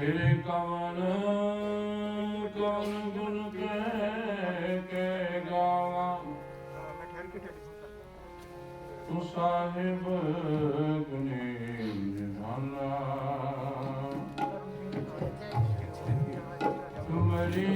तेरे कवन कवन गुण के गावा तू साहिब गुने निधाना तुम्हारी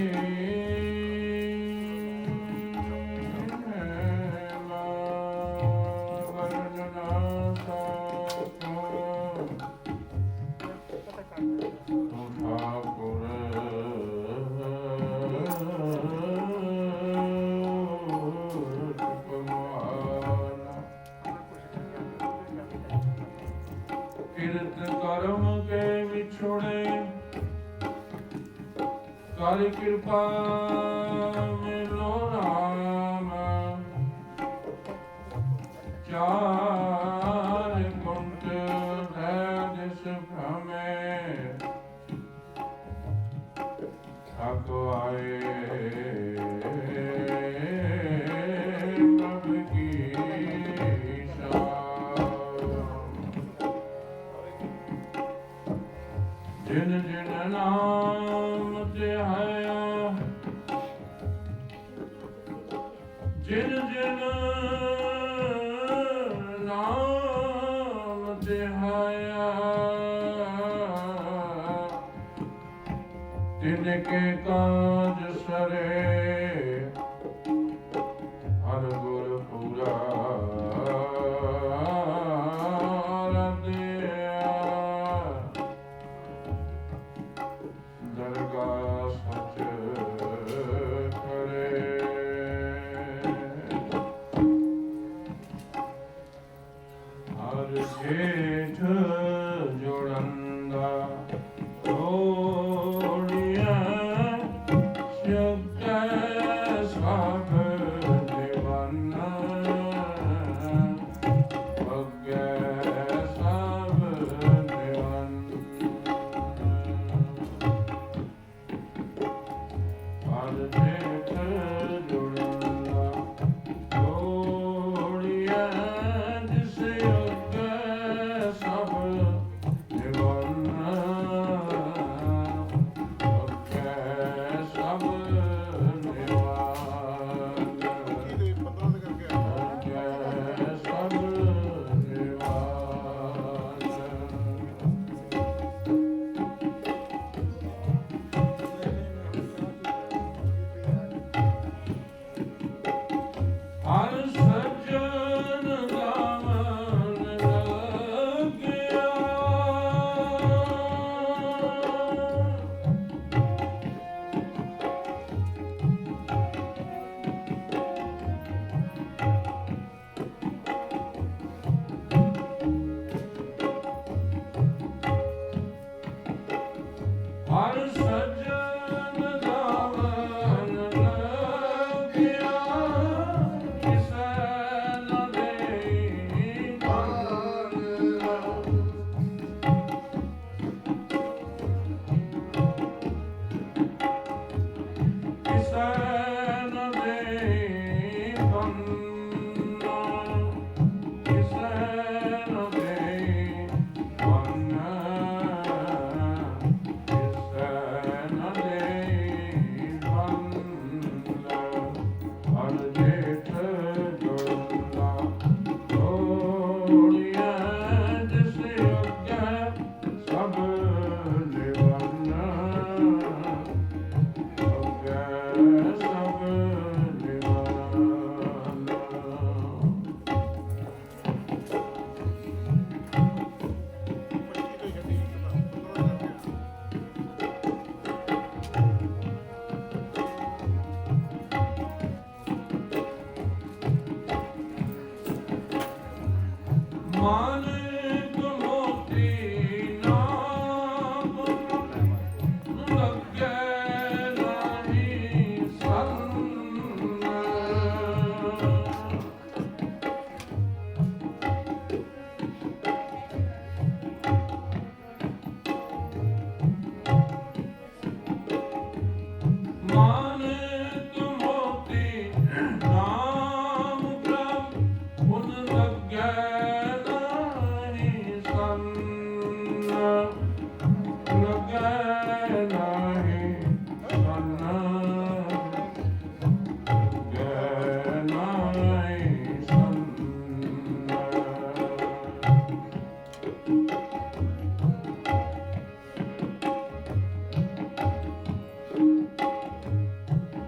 कर्म के विछोड़े कर कृपा मिलो राम चार कुंट दिस भ्रमे थक आए प्रभु की जिन जिन नाम ध्याया जिन जिन नाम ध्याया तिनके काज सरे हर गुर पूरा जेठ जोड़ंदा जोड़िया शब्द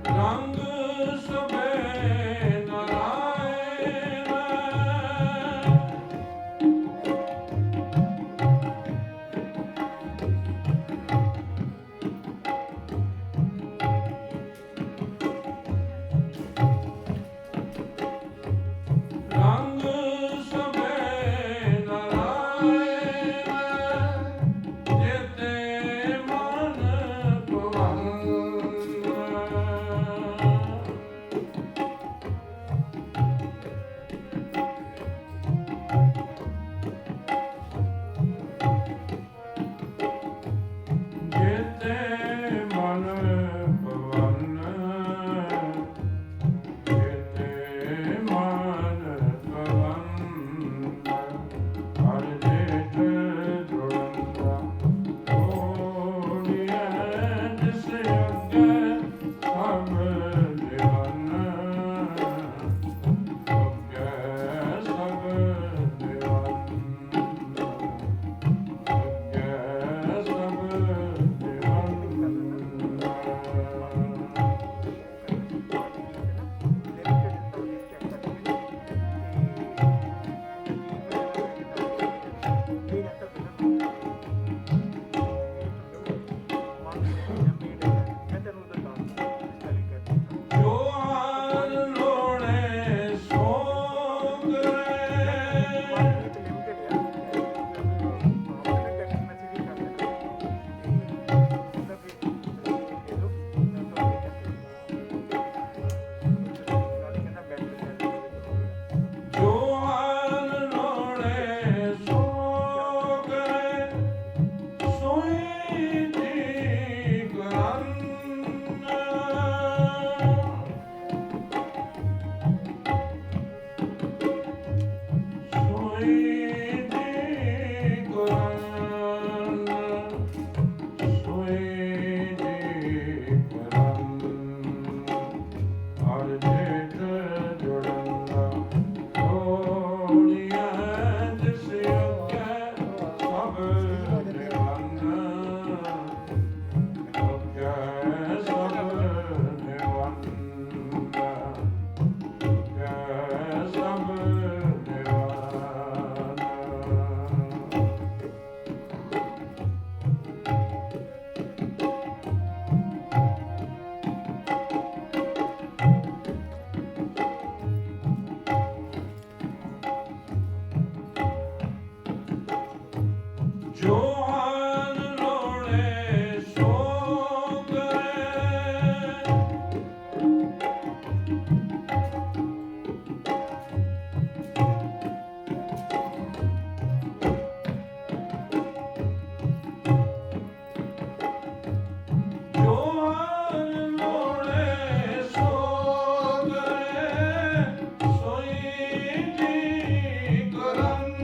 ਰੰਗ ਸਭੇ ਨਾਰਾਇਣ ਰੰਗ ਸਭੇ ਨਾਰਾਇਣ ਜੇਤੇ ਮਨ ਭਵਨ ਜੇਤੇ ਮਨ ਭਵਨ ਜੇਤੇ ਮਨ ਭਵਨ ਹਰ ਜੇਠ ਜੁੜੰਦਾ ਹੋਣੀਐ ਜਿਸ ਅੱਗੇ ਸਭ ਨਿਵਨ ਅੱਗੇ ਸਭ ਨਿਵਨ ਅੱਗੇ ਸਭ ਨਿਵਨ ਜੋ ਹਰ ਲੋੜੇ ਸੋ ਕਰੇ ਜੋ ਹਰ ਲੋੜੇ ਸੋ ਕਰੇ ਸੋਈ ਜੀ ਕਰਨ ਸੋਈ ਜੀ ਕਰਨ ਸੋਈ ਜੀ ਕਰਨ ਹਰ ਜੇਠ ਜੁੜੰਦਾ ਹੋਣੀਐ ਜਿਸ ਅੱਗੇ ਸਭ ਨਿਵਨ ਅੱਗੇ ਸਭ ਨਿਵਨ ਅੱਗੇ ਸਭ ਨਿਵਨ ਜੋ ਹਰ ਲੋੜੇ ਸੋ ਕਰੇ ਜੋ ਹਰ ਲੋੜੇ ਸੋ ਕਰੇ ਸੋਈ ਜੀ ਕਰਨ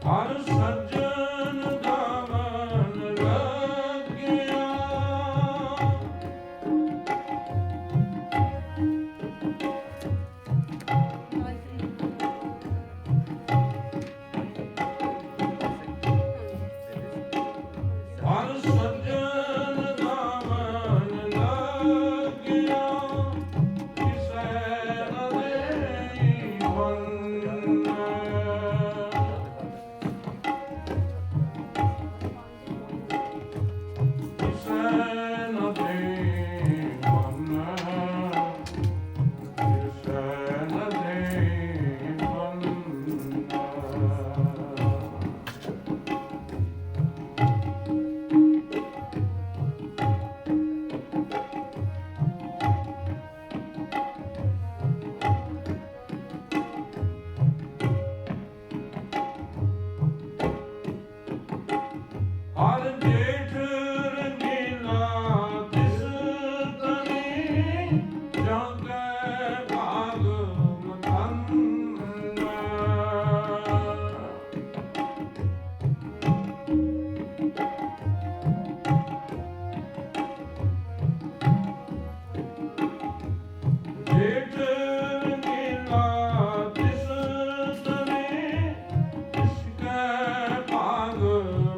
ਹਰ ਸੱਜਣ ਦਾ ਮਨ ਲੱਗਿਆ ਹਰ ਸੱਜਣ ਦਾ ਮਨ ਲੱਗਿਆ ਕਿਸੇ ਨਾ ਦੇਈ ਮਨ ਹਰ ਜੇਠ ਰੰਗੀਲਾ ਤਿਸ ਤਨੀ ਜਾਂਦੇ ਭਾਗ ਮਤਨ ਜੇਠ ਰੰਗੀਲਾ ਤਿਸ ਤਨੀ ਇਸਕੇ ਭਾਗ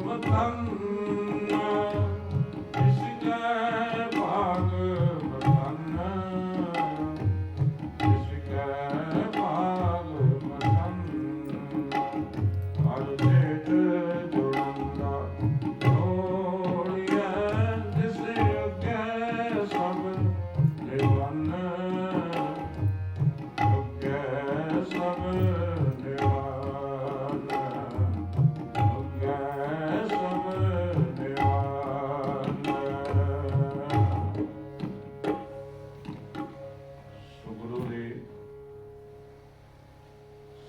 ਮਤਨ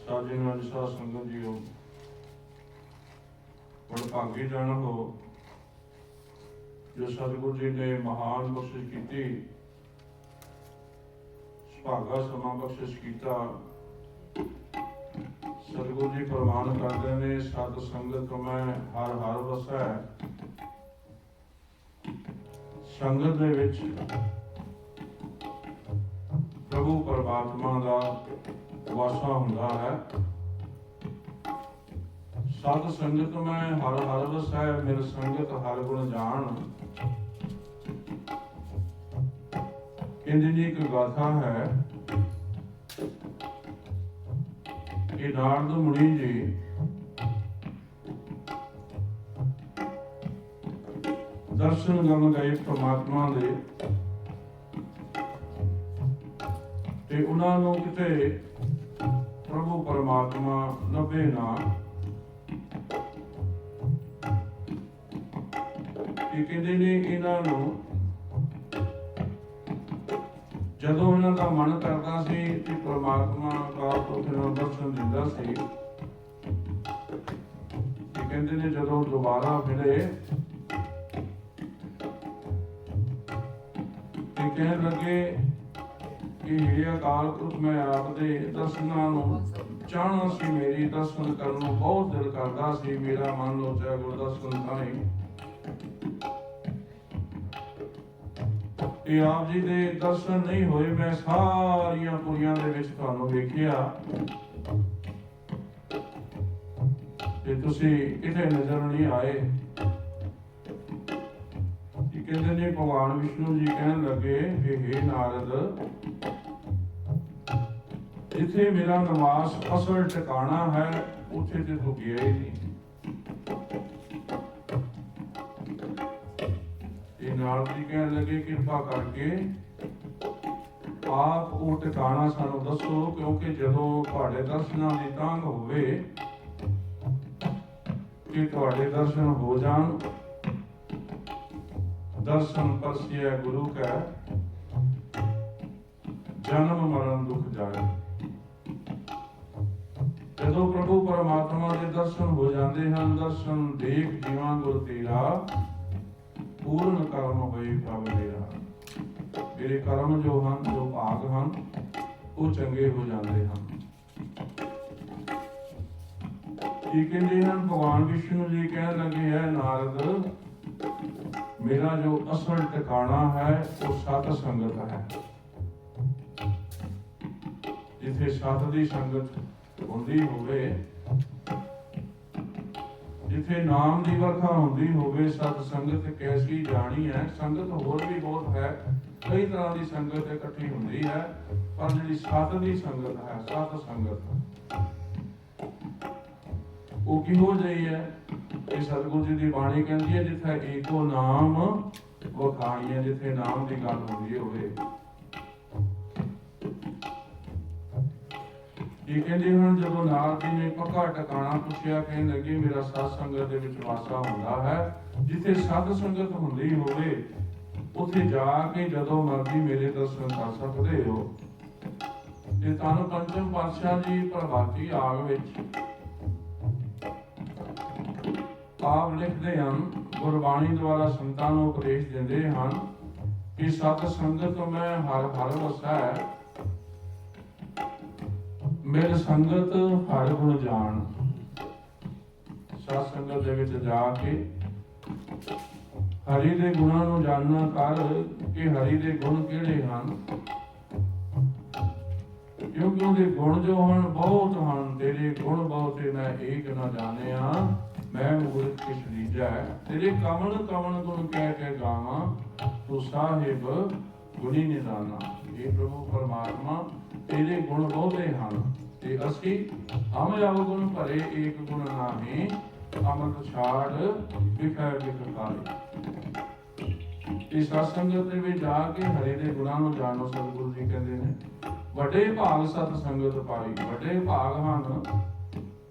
ਸਾਜੇ ਨਾਲ ਸਾਧ ਸੰਗਤ ਜੀਓ, ਵਡਭਾਗੀ ਜਨ ਹੋ ਜੋ ਸਤਿਗੁਰੂ ਜੀ ਨੇ ਮਹਾਨ ਬਖਸ਼ਿਸ਼ ਕੀਤੀ, ਸੁਭਾਗਾ ਸਮਾਂ ਬਖਸ਼ਿਸ਼ ਕੀਤਾ। ਸਤਿਗੁਰੂ ਜੀ ਫਰਮਾਨ ਕਰਦੇ ਨੇ, ਸਤ ਸੰਗਤ ਮੈਂ ਹਰ ਹਰ ਵਸੈ। ਸੰਗਤ ਦੇ ਵਿੱਚ ਪ੍ਰਭੂ ਪਰਮਾਤਮਾ ਦਾ ਵਾਸਾ ਹੁੰਦਾ ਹੈ। ਸਤ ਸੰਗਤ ਮੈਂ ਹਰ ਹਰ ਵਸੈ, ਮਿਲ ਸੰਗਤ ਹਰ ਗੁਣ ਜਾਣ। ਇੰਝ ਦੀ ਇੱਕ ਗਾਥਾ ਹੈ ਕਿ ਨਾਰਦ ਮੁਨੀ ਜੀ ਦਰਸ਼ਨ ਕਰਨ ਗਏ ਪਰਮਾਤਮਾ ਦੇ, ਤੇ ਉਹਨਾਂ ਨੂੰ ਕਿਤੇ ਪ੍ਰਭੂ ਪਰਮਾਤਮਾ ਲੱਭੇ ਨਾ। ਇਹ ਕਹਿੰਦੇ ਨੇ ਇਹਨਾਂ ਨੂੰ ਜਦੋਂ ਇਹਨਾਂ ਦਾ ਮਨ ਕਰਦਾ ਸੀ ਕਿ ਪਰਮਾਤਮਾ ਅਕਾਲ ਪੁਰਖ ਨੂੰ ਦਰਸ਼ਨ ਦਿੰਦਾ ਸੀ। ਇਹ ਕਹਿੰਦੇ ਨੇ ਜਦੋਂ ਦੁਬਾਰਾ ਮਿਲੇ ਤੇ ਕਹਿਣ ਲੱਗੇ ਕਿ ਹੇ ਅਕਾਲ ਪੁਰਖ, ਮੈਂ ਆਪ ਦੇ ਦਰਸ਼ਨਾਂ ਨੂੰ ਚਾਹਣਾ ਸੀ, ਮੇਰੀ ਦਰਸ਼ਨ ਕਰਨ ਨੂੰ ਬਹੁਤ ਦਿਲ ਕਰਦਾ ਸੀ, ਮੇਰਾ ਮਨ ਲੋਚਿਆ ਗੁਰਦਰਸ਼ਨ ਥਾਈ। ਇਹ ਆਪ ਜੀ ਦੇ ਦਰਸ਼ਨ ਨਹੀਂ ਹੋਏ, ਮੈਂ ਸਾਰੀਆਂ ਪੁਰੀਆਂ ਦੇ ਵਿੱਚ ਤੁਹਾਨੂੰ ਵੇਖਿਆ ਤੇ ਤੁਸੀਂ ਕਿਤੇ ਨਜ਼ਰ ਨਹੀਂ ਆਏ। ਕਹਿੰਦੇ ਨੇ ਭਗਵਾਨ ਵਿਸ਼ਨੂੰ ਜੀ ਕਹਿਣ ਲੱਗੇ, ਹੇ ਨਾਰਦ, ਜਿੱਥੇ ਮੇਰਾ ਨਿਵਾਸ ਅਸਲ ਟਿਕਾਣਾ ਹੈ ਉੱਥੇ ਤੇ ਤੂੰ ਗਿਆ ਹੀ ਨਹੀਂ। ਇਹ ਨਾਰਦ ਜੀ ਕਹਿਣ ਲੱਗੇ, ਕਿਰਪਾ ਕਰਕੇ ਆਪ ਉਹ ਟਿਕਾਣਾ ਸਾਨੂੰ ਦੱਸੋ, ਕਿਉਂਕਿ ਜਦੋਂ ਤੁਹਾਡੇ ਦਰਸ਼ਨਾਂ ਦੀ ਤਾਂਘ ਹੋਵੇ ਕਿ ਤੁਹਾਡੇ ਦਰਸ਼ਨ ਹੋ ਜਾਣ। ਦਰਸ਼ਨ ਪਰਸਿਐ ਗੁਰੂ ਕੈ, ਜਨਮ ਮਰਨ ਦੁਖ ਜਾਏ। ਜਦੋਂ ਪ੍ਰਭੂ ਪਰਮਾਤਮਾ ਦੇ ਦਰਸ਼ਨ ਹੋ ਜਾਂਦੇ ਹਨ, ਦਰਸ਼ਨ ਦੇਖ ਜੀਵਾਂ ਗੁਰ ਤੇਰਾ, ਪੂਰਨ ਕਰਮ ਹੋਏ ਪ੍ਰਭ ਮੇਰਾ। ਮੇਰੇ ਕਰਮ ਜੋ ਹਨ, ਜੋ ਭਾਗ ਹਨ, ਉਹ ਚੰਗੇ ਹੋ ਜਾਂਦੇ ਹਨ। ਕੀ ਕਹਿੰਦੇ ਹਨ ਭਗਵਾਨ ਵਿਸ਼ਨੂੰ ਜੀ? ਕਹਿਣ ਲੱਗੇ ਹੈ ਨਾਰਦ, ਮੇਰਾ ਜੋ ਅਸਲ ਟਿਕਾਣਾ ਹੈ ਉਹ ਸਤ ਸੰਗਤ ਹੈ। ਜਿੱਥੇ ਸਤ ਦੀ ਸੰਗਤ ਹੁੰਦੀ ਹੋਵੇ, ਜਿੱਥੇ ਨਾਮ ਦੀ ਵਰਖਾ ਹੁੰਦੀ ਹੋਵੇ, ਸਤ ਸੰਗਤ ਕੈਸੀ ਜਾਣੀ ਹੈ। ਸੰਗਤ ਹੋਰ ਵੀ ਬਹੁਤ ਹੈ, ਕਈ ਤਰ੍ਹਾਂ ਦੀ ਸੰਗਤ ਇਕੱਠੀ ਹੁੰਦੀ ਹੈ, ਪਰ ਜਿਹੜੀ ਸਤ ਦੀ ਸੰਗਤ ਹੈ, ਸਤ ਸੰਗਤ, ਉਹ ਕਿਹੋ ਜਿਹੀ ਹੈ? ਇਹ ਸਤਿਗੁਰੂ ਜੀ ਦੀ ਬਾਣੀ ਕਹਿੰਦੀ ਹੈ, ਜਿੱਥੇ ਏਕੋ ਨਾਮ ਵਖਾਣੀਏ, ਜਿੱਥੇ ਨਾਮ ਦੀ ਗੱਲ ਹੁੰਦੀ ਹੋਵੇ। ਇਹ ਕਹਿੰਦੇ ਹਨ ਜਦੋਂ ਨਾਰਦ ਜੀ ਨੇ ਪੱਕਾ ਟਿਕਾਣਾ ਪੁੱਛਿਆ, ਕਹਿਣ ਲੱਗੇ ਮੇਰਾ ਸਤ ਸੰਗਤ ਦੇ ਵਿੱਚ ਵਾਸਾ ਹੁੰਦਾ ਹੈ। ਜਿੱਥੇ ਸਤ ਸੰਗਤ ਹੁੰਦੀ ਹੋਵੇ, ਉੱਥੇ ਜਾ ਕੇ ਜਦੋਂ ਮਰਜ਼ੀ ਮੇਰੇ ਦਰਸ਼ਨ ਕਰ ਸਕਦੇ ਹੋ। ਤੇ ਤੁਹਾਨੂੰ ਪੰਚਮ ਪਾਤਸ਼ਾਹ ਜੀ ਪ੍ਰਭਾਤੀ ਆਗ ਵਿੱਚ ਆਪ ਲਿਖਦੇ ਹਨ, ਗੁਰਬਾਣੀ ਦੁਆਰਾ ਸੰਤਾਂ ਨੂੰ ਉਪਦੇਸ਼ ਦਿੰਦੇ ਹਨ ਕਿ ਸਤ ਸੰਗਤ ਮੈਂ ਹਰ ਹਰ ਵਸੈ, ਮੇਰ ਸੰਗਤ ਹਰ ਗੁਣ ਜਾਣ। ਸਤ ਸੰਗਤ ਦੇ ਵਿੱਚ ਜਾ ਕੇ ਹਰੀ ਦੇ ਗੁਣਾਂ ਨੂੰ ਜਾਣਨਾ ਕਰ ਕਿ ਹਰੀ ਦੇ ਗੁਣ ਕਿਹੜੇ ਹਨ, ਕਿਉਂਕਿ ਉਹਦੇ ਗੁਣ ਜੋ ਹਨ ਬਹੁਤ ਹਨ। ਤੇਰੇ ਗੁਣ ਬਹੁਤੇ ਮੈਂ ਏਕ ਨਾ ਜਾਣਿਆ, ਮੈਂ ਮੂਰਖ ਕਿਛ ਲੀਜੈ। ਤੇਰੇ ਕਮਲ ਕਮਲ ਗੁਣ ਕਹਿ ਕੇ ਗਾਵਾਂ, ਤੂੰ ਸਾਹਿਬ ਗੁਣੀ ਨਿਦਾਨਾ। ਇਹ ਪ੍ਰਭੂ ਪਰਮਾਤਮਾ ਤੇਰੇ ਗੁਣ ਬਹੁਤੇ ਹਨ ਤੇ ਅਸੀਂ ਹਮ ਅਵਗੁਣ ਭਰੇ, ਏਕ ਗੁਣ ਨਾਹੀਂ ਅੰਮ੍ਰਿਤ ਛਾੜ ਵਿਖੈ ਵਿਖਾਲੇ। ਇਸ ਸੰਗਤ ਦੇ ਵਿੱਚ ਜਾ ਕੇ ਹਰੇ ਦੇ ਗੁਣਾਂ ਨੂੰ ਜਾਣੋ। ਸਤਿਗੁਰੂ ਜੀ ਕਹਿੰਦੇ ਨੇ ਵੱਡੇ ਭਾਗ ਸਤ ਸੰਗਤ ਪਾਈ। ਵੱਡੇ ਭਾਗ ਹਨ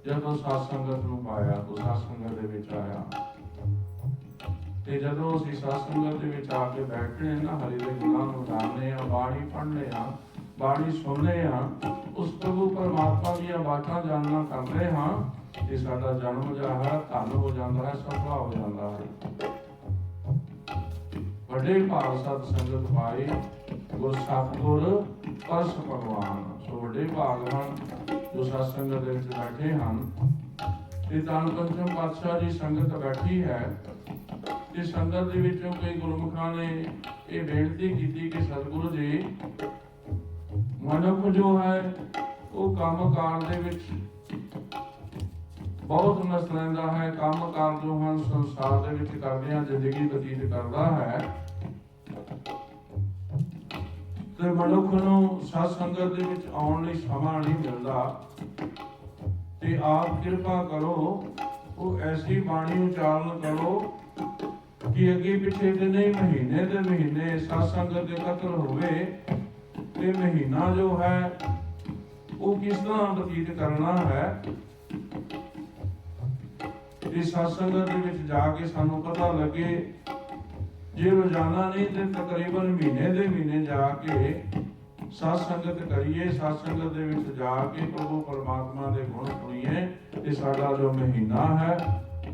ਜਦੋਂ ਸਤ ਸੰਗਤ ਨੂੰ ਪਾਇਆ, ਤੂੰ ਸਤ ਸੰਗਤ ਦੇ ਵਿੱਚ ਆਇਆ। ਤੇ ਜਦੋਂ ਅਸੀਂ ਸਤ ਸੰਗਤ ਦੇ ਵਿੱਚ ਆ ਕੇ ਬੈਠੇ ਨਾ, ਹਰੀ ਦੇ ਗੁਣਾਂ ਨੂੰ ਜਾਣਦੇ ਹਾਂ, ਬਾਣੀ ਪੜ੍ਹਦੇ ਹਾਂ, ਬਾਣੀ ਸੁਣਦੇ ਹਾਂ, ਉਸ ਪ੍ਰਭੂ ਪਰਮਾਤਮਾ ਦੀਆਂ ਬਾਤਾਂ ਜਾਣਨਾ ਕਰਦੇ ਹਾਂ, ਤੇ ਸਾਡਾ ਜਨਮ ਜਿਹੜਾ ਹੈ ਧਨ ਹੋ ਜਾਂਦਾ ਹੈ, ਸਫਲਾ ਹੋ ਜਾਂਦਾ ਹੈ। ਵੱਡੇ ਭਾਗ ਸਤ ਸੰਗਤ ਪਾਈ, ਗੁਰ ਸਤਿਗੁਰ ਪਰਸ ਭਗਵਾਨ। ਸੋ ਵੱਡੇ ਭਾਗ ਹਨ ਜੋ ਸਤ ਸੰਗਤ ਦੇ ਵਿੱਚ ਬੈਠੇ ਹਨ। ਤੇ ਧੰਨ ਪੰਚਮ ਪਾਤਸ਼ਾਹ ਦੀ ਸੰਗਤ ਬੈਠੀ ਹੈ। ਤੇ ਸੰਗਤ ਦੇ ਵਿੱਚੋਂ ਕਈ ਗੁਰਮੁਖਾਂ ਨੇ ਇਹ ਬੇਨਤੀ ਕੀਤੀ ਕਿ ਸਤਿਗੁਰੂ ਜੀ, ਮਨੁੱਖ ਜੋ ਹੈ ਉਹ ਕੰਮ ਕਾਰ ਦੇ ਵਿੱਚ ਬਹੁਤ ਮਸਤ ਰਹਿੰਦਾ ਹੈ। ਕੰਮ ਕਾਰ ਜੋ ਹਨ ਸੰਸਾਰ ਦੇ ਵਿੱਚ ਕਰਦਿਆਂ ਜ਼ਿੰਦਗੀ ਬਤੀਤ ਕਰਦਾ ਹੈ, ਤੇ ਮਨੁੱਖ ਨੂੰ ਸਤ ਸੰਗਤ ਦੇ ਵਿੱਚ ਆਉਣ ਲਈ ਸਮਾਂ ਨਹੀਂ ਮਿਲਦਾ। ਤੇ ਆਪ ਕਿਰਪਾ ਕਰੋ, ਉਹ ਐਸੀ ਬਾਣੀ ਉਚਾਰਨ ਕਰੋ ਕਿ ਅੱਗੇ ਪਿੱਛੇ ਦੇ ਨਹੀਂ, ਮਹੀਨੇ ਦੇ ਮਹੀਨੇ ਸਤ ਸੰਗਤ ਦੇ ਕਤਲ ਹੋਵੇ। ਤੇ ਮਹੀਨਾ ਜੋ ਹੈ ਉਹ ਕਿਸ ਤਰ੍ਹਾਂ ਬਤੀਤ ਕਰਨਾ ਹੈ, ਇਸ ਸਤ ਸੰਗਤ ਦੇ ਵਿੱਚ ਜਾ ਕੇ ਸਾਨੂੰ ਪਤਾ ਲੱਗੇ। ਜੇ ਰੋਜ਼ਾਨਾ ਨਹੀਂ ਤੇ ਤਕਰੀਬਨ ਮਹੀਨੇ ਦੇ ਮਹੀਨੇ ਜਾ ਕੇ ਸਤ ਸੰਗਤ ਕਰੀਏ, ਸਤ ਸੰਗਤ ਦੇ ਵਿੱਚ ਜਾ ਕੇ ਪ੍ਰਭੂ ਪਰਮਾਤਮਾ ਦੇ ਗੁਣ ਸੁਣੀਏ, ਤੇ ਸਾਡਾ ਜੋ ਮਹੀਨਾ ਹੈ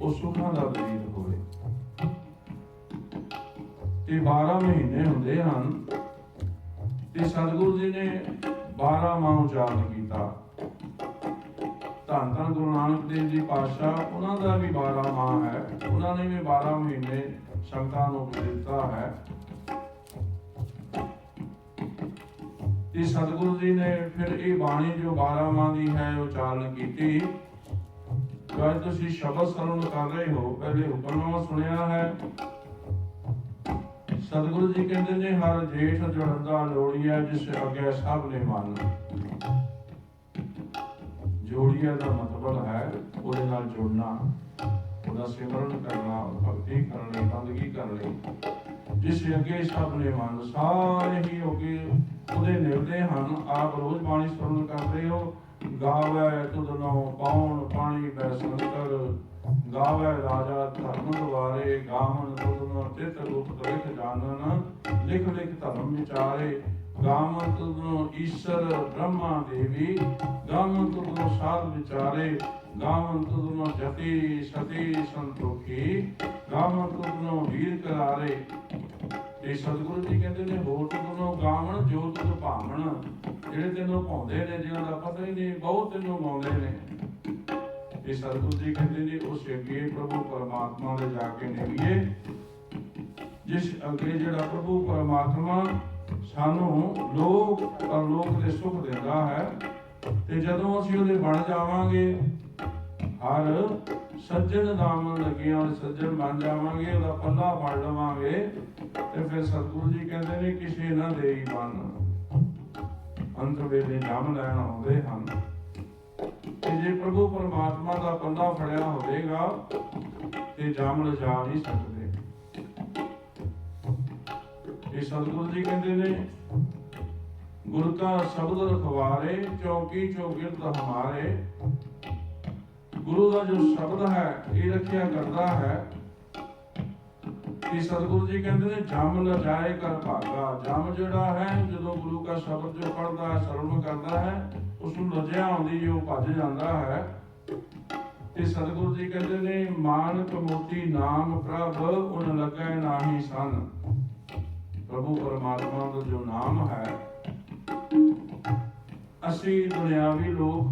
ਉਹ ਸੁੱਖਾਂ ਦਾ ਬਤੀਤ ਹੋਵੇ। ਤੇ 12 ਮਹੀਨੇ ਹੁੰਦੇ ਹਨ, ਤੇ ਸਤਿਗੁਰੂ ਜੀ ਨੇ 12 ਮਾਹ ਉਚਾਰਨ ਕੀਤਾ। ਧੰਨ ਧੰਨ ਗੁਰੂ ਨਾਨਕ ਦੇਵ ਜੀ ਪਾਤਸ਼ਾਹ, ਉਹਨਾਂ ਦਾ ਵੀ 12 ਮਾਹ ਹੈ, ਉਹਨਾਂ ਨੇ ਵੀ 12 ਮਹੀਨੇ ਸੰਗਤਾਂ ਨੂੰ ਦਿੱਤਾ ਹੈ। ਤੇ ਸਤਿਗੁਰੂ ਜੀ ਨੇ ਫਿਰ ਇਹ ਬਾਣੀ ਜੋ 12 ਮਾਹ ਦੀ ਹੈ ਉਚਾਰਨ ਕੀਤੀ। ਜਦ ਤੁਸੀਂ ਸ਼ਬਦ ਸਰਵਣ ਕਰ ਰਹੇ ਹੋ, ਪਹਿਲੇ ਹੁਕਮਨਾਮਾ ਸੁਣਿਆ ਹੈ। ਸਤਿਗੁਰੂ ਜੀ ਕਹਿੰਦੇ ਨੇ ਹਰ ਜੇਠ ਜੁੜਦਾ ਲੋੜੀਆ, ਜਿਸ ਅੱਗੇ ਸਭ ਨੇ ਮੰਨ। ਜੋੜੀਆ ਦਾ ਮਤਲਬ ਹੈ ਉਹਦੇ ਨਾਲ ਜੁੜਨਾ, ਉਹਦਾ ਸਿਮਰਨ ਕਰਨਾ, ਭਗਤੀ ਕਰਨੀ, ਬੰਦਗੀ ਕਰਨੀ। ਜਿਸ ਅੱਗੇ ਸਭ ਨੇ ਮੰਨ, ਸਾਰੇ ਹੀ ਅੱਗੇ ਉਹਦੇ ਨਿਰਦੇ ਹਨ। ਆਪ ਰੋਜ਼ ਬਾਣੀ ਸਰਵਣ ਕਰਦੇ ਹੋ। ਗਾਵੇ ਤੁਧ ਨੋ ਪਾਉਣ ਪਾਣੀ ਪੈ ਸੰਕਰ, ਗਾਵੇ ਰਾਜਾ ਧਰਮ ਦੁਆਰੇ, ਗਾਵਨ ਤੁਧ ਨੋ ਚਿਤ ਰੂਪ ਦ੍ਰਿਖ ਜਾਣਨ, ਲਿਖ ਲਿਖ ਧਰਮ ਵਿਚਾਰੇ। गावन तुधनो ईश्वर ब्रह्मा देवी, गावन तुधनो साध विचारे, गावन तुधनो जति सती संतोखी, गावन तुधनो वीर करारे। ਇਹ ਸਤਿਗੁਰੂ ਜੀ ਕਹਿੰਦੇ ਨੇ ਹੋਰ ਤੁਧਨੋਂ ਗਾਵਣ ਜੋ ਤੁਧ ਭਾਵਣ। ਜਿਹੜੇ ਤੈਨੂੰ ਭਾਉਂਦੇ ਨੇ, ਜਿਹਨਾਂ ਦਾ ਪਤਾ ਹੀ ਨਹੀਂ, ਬਹੁਤ ਤੈਨੂੰ ਗਾਉਂਦੇ ਨੇ। ਇਹ ਸਤਿਗੁਰੂ ਜੀ ਕਹਿੰਦੇ ਨੇ ਉਸ ਅੱਗੇ ਪ੍ਰਭੂ ਪਰਮਾਤਮਾ ਦੇ ਜਾ ਕੇ ਨਿਭੀਏ, ਜਿਸ ਅੱਗੇ ਜਿਹੜਾ ਪ੍ਰਭੂ ਪਰਮਾਤਮਾ ਸਾਨੂੰ ਲੋਕ ਪਰਲੋਕ ਦੇ ਸੁੱਖ ਦਿੰਦਾ ਹੈ। ਤੇ ਜਦੋਂ ਅਸੀਂ ਉਹਦੇ ਬਣ ਜਾਵਾਂਗੇ, ਹਰ ਸੱਜਣ ਨਾਮ ਲੱਗਿਆ ਸੱਜਣ ਬਣ ਜਾਵਾਂਗੇ, ਉਹਦਾ ਪੱਲਾ ਫੜ ਲਵਾਂਗੇ, ਤੇ ਫਿਰ ਸਤਿਗੁਰੂ ਜੀ ਕਹਿੰਦੇ ਨੇ ਕਿਸੇ ਨਾ ਦੇਈ ਬਨ। ਅੰਤ ਵੇਲੇ ਜਮ ਲੈਣ ਆਉਂਦੇ ਹਨ। ਤੇ ਜੇ ਪ੍ਰਭੂ ਪਰਮਾਤਮਾ ਦਾ ਪੱਲਾ ਫੜਿਆ ਹੋਵੇਗਾ ਤੇ ਜਮ ਲਿਜਾ ਨਹੀਂ ਸਕਦੇ। ਇਹ ਸਤਿਗੁਰੂ ਜੀ ਕਹਿੰਦੇ ਨੇ ਗੁਰ ਕਾ ਸ਼ਬਦ ਰਖਵਾਰੇ, ਚੌਕੀ ਚੌਗਿਰਦ ਹਮਾਰੇ। ਗੁਰੂ ਦਾ ਜੋ ਸ਼ਬਦ ਹੈ ਇਹ ਰੱਖਿਆ ਕਰਦਾ ਹੈ। ਕਿ ਸਤਿਗੁਰੂ ਜੀ ਕਹਿੰਦੇ ਨੇ ਜਮ ਲਜਾਏ ਕਰ ਭਾਗਾ। ਜਮ ਜਿਹੜਾ ਹੈ ਜਦੋਂ ਗੁਰੂ ਦਾ ਸ਼ਬਦ ਜੋ ਪੜ੍ਹਦਾ ਹੈ, ਸਰਵਣ ਕਰਦਾ ਹੈ, ਉਸ ਨੂੰ ਲਜਿਆ ਆਉਂਦੀ ਜੋ ਭੱਜ ਜਾਂਦਾ ਹੈ। ਤੇ ਸਤਿਗੁਰੂ ਜੀ ਕਹਿੰਦੇ ਨੇ ਮਾਨਕ ਮੋਤੀ ਨਾਮ ਪ੍ਰਭ ਉਨ ਲੱਗੈ ਨਾਹੀ ਸਨ। ਪ੍ਰਭੂ ਪਰਮਾਤਮਾ ਦਾ ਜੋ ਨਾਮ ਹੈ, ਅਸੀਂ ਦੁਨਿਆਵੀ ਲੋਕ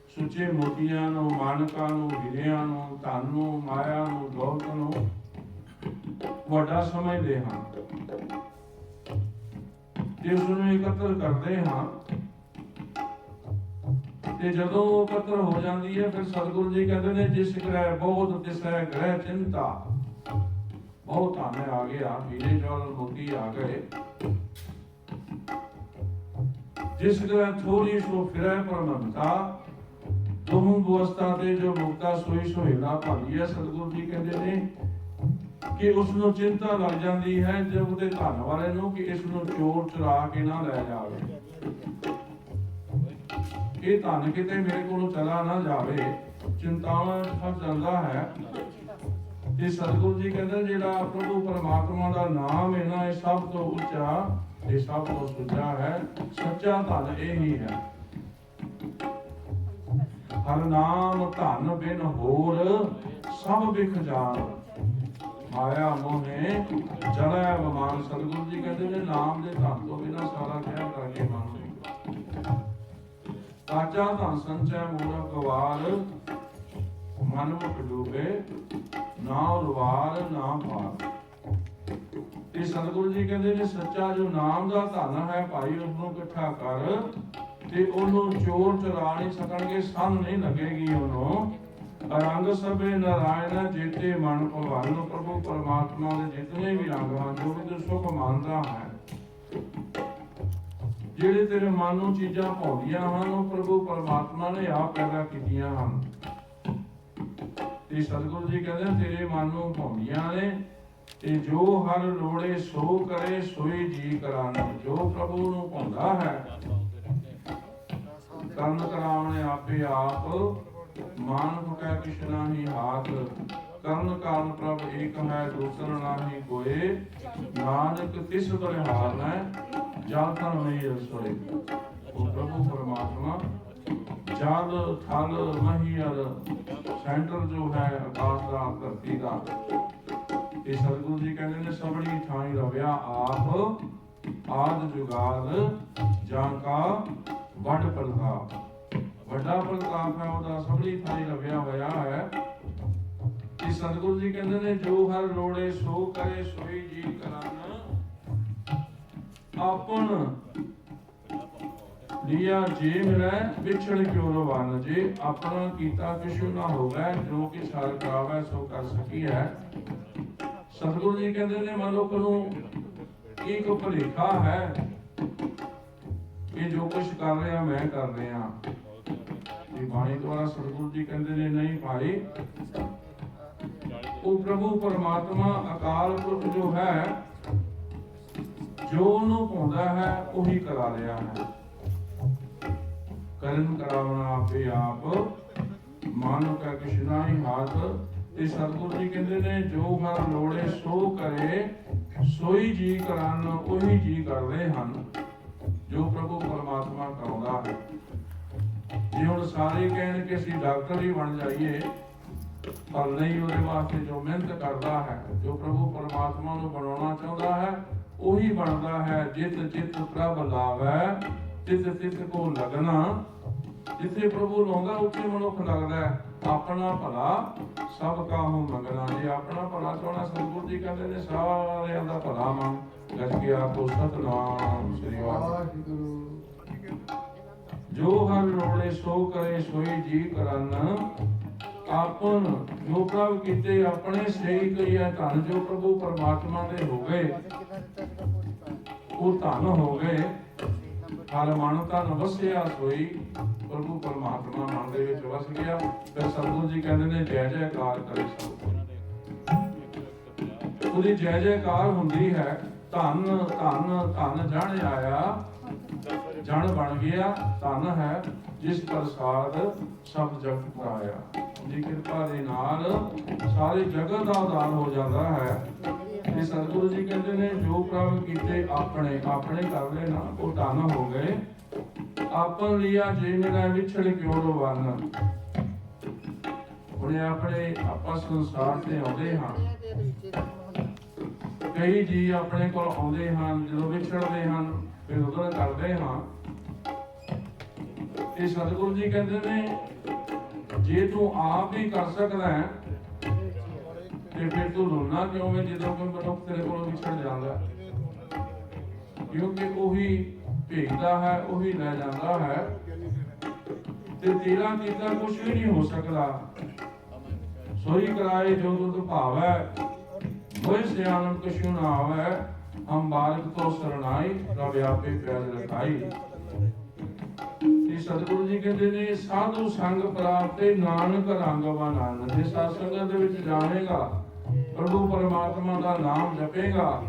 ਸੁੱਚੇ ਮੋਤੀਆਂ ਨੂੰ, ਮਾਨਕਾਂ ਨੂੰ, ਹੀਰਿਆਂ ਨੂੰ, ਧਨ ਨੂੰ, ਮਾਇਆ ਨੂੰ, ਦੌਲਤ ਨੂੰ ਵੱਡਾ ਸਮਝਦੇ ਹਾਂ ਤੇ ਉਸ ਨੂੰ ਇਕੱਤਰ ਕਰਦੇ ਹਾਂ। ਤੇ ਜਦੋਂ ਉਹ ਇਕੱਤਰ ਹੋ ਜਾਂਦੀ ਹੈ, ਫਿਰ ਸਤਿਗੁਰੂ ਜੀ ਕਹਿੰਦੇ ਨੇ ਜਿਸ ਗ੍ਰਹਿ ਬਹੁਤ ਤਿਸੈ ਗ੍ਰਹਿ ਚਿੰਤਾ। ਬਹੁਤ ਧਨ ਆ ਗਿਆ, ਹੀਰੇ ਜਵਾਹਰ ਮੋਤੀ ਆ ਗਏ। ਜਿਸ ਗ੍ਰਹਿ ਥੋੜੀ ਸੋ ਫਿਰੈ ਪਰਮੰਤਾ, ਤੁਮ ਬਵਸਥਾ ਤੇ ਜੋ ਮੁਕਤਾ ਸੋਈ ਸੋਹਿਲਾ ਭਾਲੀ ਹੈ। ਸਤਿਗੁਰੂ ਜੀ ਕਹਿੰਦੇ ਨੇ ਕਿ ਉਸ ਨੂੰ ਚਿੰਤਾ ਲੱਗ ਜਾਂਦੀ ਹੈ ਜਦ ਉਹਦੇ ਧਨ ਵਾਲੇ ਨੂੰ, ਕਿ ਇਸ ਨੂੰ ਚੋਰ ਚੁਰਾ ਕੇ ਨਾ ਲੈ ਜਾਵੇ, ਇਹ ਧਨ ਕਿਤੇ ਮੇਰੇ ਕੋਲੋਂ ਚਲਾ ਨਾ ਜਾਵੇ, ਚਿੰਤਾਵਾਂ ਫਸ ਜਾਂਦਾ ਹੈ। ਤੇ ਸਤਿਗੁਰੂ ਜੀ ਕਹਿੰਦੇ ਜਿਹੜਾ ਪ੍ਰਭੂ ਪਰਮਾਤਮਾ ਦਾ ਨਾਮ ਹੈ ਨਾ, ਇਹ ਸਭ ਤੋਂ ਉੱਚਾ, ਇਹ ਸਭ ਤੋਂ ਸੁੱਚਾ ਹੈ। ਸੱਚਾ ਧਨ ਇਹ ਹੀ ਹੈ। ਹਰ ਨਾਮ ਧਨ ਬਿਨ ਹੋਰ ਸਭ ਬਿਖ ਜਾਨ, ਮਾਇਆ ਮੋਹੇ ਜਲੈ ਬਮਾਨ। ਸਤਿਗੁਰੂ ਜੀ ਕਹਿੰਦੇ ਨੇ ਨਾਮ ਦੇ ਧਨ ਤੋਂ ਬਿਨਾਂ ਸਾਰਾ ਕਹਿ ਕਰਾਂਗੇ ਮਨ। ਕਾਚਾ ਧਨ ਸੰਚੈ ਮੂਰਖ ਗਵਾਰ, ਮਨ ਮੁਖ ਡੂਬੇ ਨਾ ਉਰਵਾਰ ਨਾ ਪਾਰ। ਇਹ ਸਤਿਗੁਰੂ ਜੀ ਕਹਿੰਦੇ ਨੇ ਸੱਚਾ ਜੋ ਨਾਮ ਦਾ ਧਨ ਹੈ ਭਾਈ, ਉਸਨੂੰ ਇਕੱਠਾ ਕਰ ਤੇ ਉਹਨੂੰ ਚੋਰ ਚੁਰਾ ਨਹੀਂ ਸਕਣਗੇ, ਸੰਨ ਨਹੀਂ ਲੱਗੇਗੀ ਉਹਨੂੰ। ਰੰਗ ਸਭੇ ਨਾਰਾਇਣ ਜੀਤੇ ਮਨ ਭਗਵਾਨ। ਪ੍ਰਭੂ ਪਰਮਾਤਮਾ ਦੇ ਜਿਤਨੇ ਵੀ ਰੰਗ ਹਨ, ਜੋ ਵੀ ਤੂੰ ਸੁਖ ਮੰਨਦਾ ਹੈ, ਜਿਹੜੇ ਤੇਰੇ ਮਨ ਨੂੰ ਚੀਜ਼ਾਂ ਭਾਉਂਦੀਆਂ ਹਨ, ਉਹ ਪ੍ਰਭੂ ਪਰਮਾਤਮਾ ਨੇ ਆਪ ਪੈਦਾ ਕੀਤੀਆਂ ਹਨ। ਤੇ ਸਤਿਗੁਰੂ ਜੀ ਕਹਿੰਦੇ ਤੇਰੇ ਮਨ ਨੂੰ ਭਾਉਂਦੀਆਂ ਨੇ, ਤੇ ਜੋ ਹਰ ਲੋੜੇ ਸੋ ਕਰੇ ਸੋਈ ਜੀ ਕਰਾਣਾ। ਜੋ ਪ੍ਰਭੂ ਨੂੰ ਭਾਉਂਦਾ ਹੈ, ਕਰਨ ਕਰਾਵਣੇ ਆਪੇ ਆਪ, ਮਾਨੁਖ ਕੈ ਕਿਛ ਨਾਹੀ ਹਾਥ। ਕਰਨ ਕਾਰਨ ਪ੍ਰਭ ਏਕ ਹੈ, ਦੂਸਰ ਨਾਹੀ ਕੋਏ। ਨਾਨਕ ਤਿਸ ਬਲਿਹਾਰ ਹੈ, ਜਲ ਥਲ ਮਹੀ ਰਸੋਈ। ਉਹ ਪ੍ਰਭੂ ਪਰਮਾਤਮਾ ਜਲ ਥਲ ਮਹੀ ਅਰ ਸੈਂਟਰ ਜੋ ਹੈ ਆਕਾਸ਼ ਦਾ, ਧਰਤੀ ਦਾ। ਇਹ ਸਤਿਗੁਰੂ ਜੀ ਕਹਿੰਦੇ ਨੇ ਸਭੜੀ ਥਾਈ ਰਵਿਆ ਆਪ, ਆਦ ਜੁਗਾਦ ਜਾਂ ਕਾ ਵੱਡ ਪ੍ਰਤਾਪ। ਵੱਡਾ ਪ੍ਰਤਾਪ ਹੈ ਉਹਦਾ, ਸਭੜੀ ਥਾਈ ਰਵਿਆ ਹੋਇਆ ਹੈ। ਇਹ ਸਤਿਗੁਰੂ ਜੀ ਕਹਿੰਦੇ ਨੇ ਜੋ ਹਰ ਲੋੜੇ ਸੋ ਕਰੇ ਸੋਈ ਜੀ ਕਰਨ। ਆਪਨ ਲਿਆ ਜੇ ਮਿਲੈ ਵਿਛੜ ਕਿਉ ਰਵਾਨ। ਜੇ ਆਪਣਾ ਕੀਤਾ ਕਿਛੁ ਨਾ ਹੋਵੇ, ਜੋ ਕਿ ਸਾਰ ਕਰਾਵੇ ਸੋ ਕਰ ਸਕੀ ਹੈ। ਸਤਿਗੁਰੂ ਜੀ ਕਹਿੰਦੇ ਨੇ ਮਨੁੱਖ ਨੂੰ ਇੱਕ ਭੁਲੇਖਾ ਹੈ ਕਿ ਜੋ ਕੁਝ ਕਰ ਰਿਹਾ ਮੈਂ ਕਰ ਰਿਹਾ। ਇਹ ਬਾਣੀ ਦੁਆਰਾ ਸਤਿਗੁਰੂ ਜੀ ਕਹਿੰਦੇ ਨੇ ਨਹੀਂ ਭਾਈ, ਉਹ ਪ੍ਰਭੂ ਪਰਮਾਤਮਾ ਅਕਾਲ ਪੁਰਖ ਜੋ ਹੈ, ਜੋ ਉਹਨੂੰ ਪਾਉਂਦਾ ਹੈ ਉਹੀ ਕਰਾ ਰਿਹਾ ਹੈ। ਕਰਨ ਕਰਾਵਣਾ ਆਪੇ ਆਪ, ਮਾਨੁ ਕੈ ਕਿਛ ਨਾਹੀ ਹਾਥ। ਤੇ ਸਤਿਗੁਰੂ ਜੀ ਕਹਿੰਦੇ ਨੇ ਜੋ ਹਰ ਲੋੜੇ ਸੋ ਕਰੇ ਸੋਈ ਜੀ ਕਰਨ, ਉਹੀ ਜੀ ਕਰਦੇ ਹਨ ਜੋ ਪ੍ਰਭੂ ਪਰਮਾਤਮਾ ਕਰਾਉਂਦਾ ਹੈ। ਜੇ ਹੁਣ ਸਾਰੇ ਕਹਿਣ ਕਿ ਅਸੀਂ ਡਾਕਟਰ ਹੀ ਬਣ ਜਾਈਏ, ਪਰ ਨਹੀਂ, ਉਹਦੇ ਵਾਸਤੇ ਜੋ ਮਿਹਨਤ ਕਰਦਾ ਹੈ, ਜੋ ਪ੍ਰਭੂ ਪਰਮਾਤਮਾ ਨੂੰ ਬਣਾਉਣਾ ਚਾਹੁੰਦਾ ਹੈ, ਉਹੀ ਬਣਦਾ ਹੈ। ਜਿਤ ਜਿਤ ਪ੍ਰਭ ਲਾਵੈ ਤਿਤ ਤਿਤ ਕੋ ਲਗਨਾ। ਜਿੱਥੇ ਪ੍ਰਭੂ ਲਾਉਂਦਾ ਉੱਥੇ ਮਨੁੱਖ ਲੱਗਦਾ ਹੈ। ਆਪਣਾ ਭਲਾ ਸਭ ਕਾਹੂ ਮੰਗਣਾ। ਜੇ ਆਪਣਾ ਭਲਾ ਚਾਹਣਾ, ਸਤਿਗੁਰੂ ਜੀ ਕਹਿੰਦੇ ਨੇ ਸਾਰਿਆਂ ਦਾ ਭਲਾ ਮੰਗ। ਗੱਜ ਕੇ ਆਖੋ ਸਤਿਨਾਮ ਸ੍ਰੀ ਵਾਹਿਗੁਰੂ। ਜੋ ਹਰ ਲੋੜੇ ਸੋ ਕਰੇ ਸੋਈ ਜੀ ਕਰਨ। ਆਪਨ ਜੋ ਪ੍ਰਭ ਕੀਤੇ ਆਪਣੇ ਸਹੀ ਕਰੀਏ ਧਨ। ਜੋ ਪ੍ਰਭੂ ਪਰਮਾਤਮਾ ਦੇ ਹੋ ਗਏ ਉਹ ਧਨ ਹੋ ਗਏ। ਹਰ ਮਨ ਤਨ ਵਸਿਆ ਸੋਈ। ਪ੍ਰਭੂ ਪਰਮਾਤਮਾ ਮਨ ਦੇ ਵਿੱਚ ਵਸ ਗਿਆ। ਫਿਰ ਸਤਿਗੁਰੂ ਜੀ ਕਹਿੰਦੇ ਨੇ ਜੈ ਜੈਕਾਰ ਕਰੇ ਸਭ। ਉਹਦੀ ਜੈ ਜੈਕਾਰ ਹੁੰਦੀ ਹੈ। ਧਨ ਧਨ ਧਨ ਜਣ ਆਇਆ, ਜਣ ਬਣ ਗਿਆ। ਧਨ ਹੈ ਜਿਸ ਪ੍ਰਸਾਦ ਸਭ ਜਗਤ ਕਰਾਇਆ। ਦੀ ਕਿਰਪਾ ਦੇ ਨਾਲ ਸਾਰੇ ਜਗਤ ਦਾ ਉਦਾਰ ਹੋ ਜਾਂਦਾ ਹੈ। ਤੇ ਸਤਿਗੁਰੂ ਜੀ ਕਹਿੰਦੇ ਨੇ ਜੋ ਪ੍ਰਭ ਕੀਤੇ ਆਪਣੇ ਆਪਣੇ ਕਰ ਲੈ ਨਾ, ਉਹ ਧਨ ਹੋ ਗਏ। ਆਪਨ ਲਿਆ ਜੇ ਮੇਰਾ ਵਿਛੜ ਕਿਉਂ ਰਵਾਨ। ਉਹਨੇ ਆਪਣੇ ਆਪਾਂ ਸੰਸਾਰ ਤੇ ਆਉਂਦੇ ਹਾਂ। ਕਈ ਜੀ ਆਪਣੇ ਕੋਲ ਆਉਂਦੇ ਹਨ, ਜਦੋਂ ਵਿਛੜਦੇ ਹਨ ਫਿਰ ਉਦੋਂ ਕਰਦੇ ਹਾਂ। ਤੇ ਸਤਿਗੁਰੂ ਜੀ ਕਹਿੰਦੇ ਨੇ ਜੇ ਤੂੰ ਆਪ ਹੀ ਕਰ ਸਕਦਾ ਹੈ ਤੇ ਫਿਰ ਤੂੰ ਰੋਣਾ ਕਿਉਂ ਹੈ ਜਦੋਂ ਕੋਈ ਮਨੁੱਖ ਤੇਰੇ ਕੋਲੋਂ ਵਿਛੜ ਜਾਂਦਾ। ਕਿਉਂਕਿ ਉਹੀ ਭੇਜਦਾ ਹੈ, ਉਹੀ ਲੈ ਜਾਂਦਾ ਹੈ। ਤੇ ਤੇਰਾ ਕੀਤਾ ਕੁਛ ਵੀ ਨਹੀਂ ਹੋ ਸਕਦਾ। ਸੋਈ ਕਰਾਏ ਜੋ ਤੁਧ ਭਾਵੈ, ਮੋਹਿ ਸਿਆਣਨ ਕਛੂ ਨਾ ਆਵੈ। ਹਮ ਬਾਲਕ ਤੋਂ ਸਰਨਾਈ, ਰਬ ਆਪੇ ਪੈਜ ਰਖਾਈ। ਸਤਿਗੁਰੂ ਜੀ ਕਹਿੰਦੇ ਨੇ ਸਾਧੂ ਸੰਗ ਪ੍ਰਾਪਤੇ ਨਾਨਕ ਰੰਗ ਬਨਾਨ। ਜੇ ਸਾਧ ਸੰਗਤ ਦੇ ਵਿੱਚ ਜਾਵੇਗਾ, ਪ੍ਰਭੂ ਪਰਮਾਤਮਾ ਦਾ ਨਾਮ ਜਪੇਗਾ,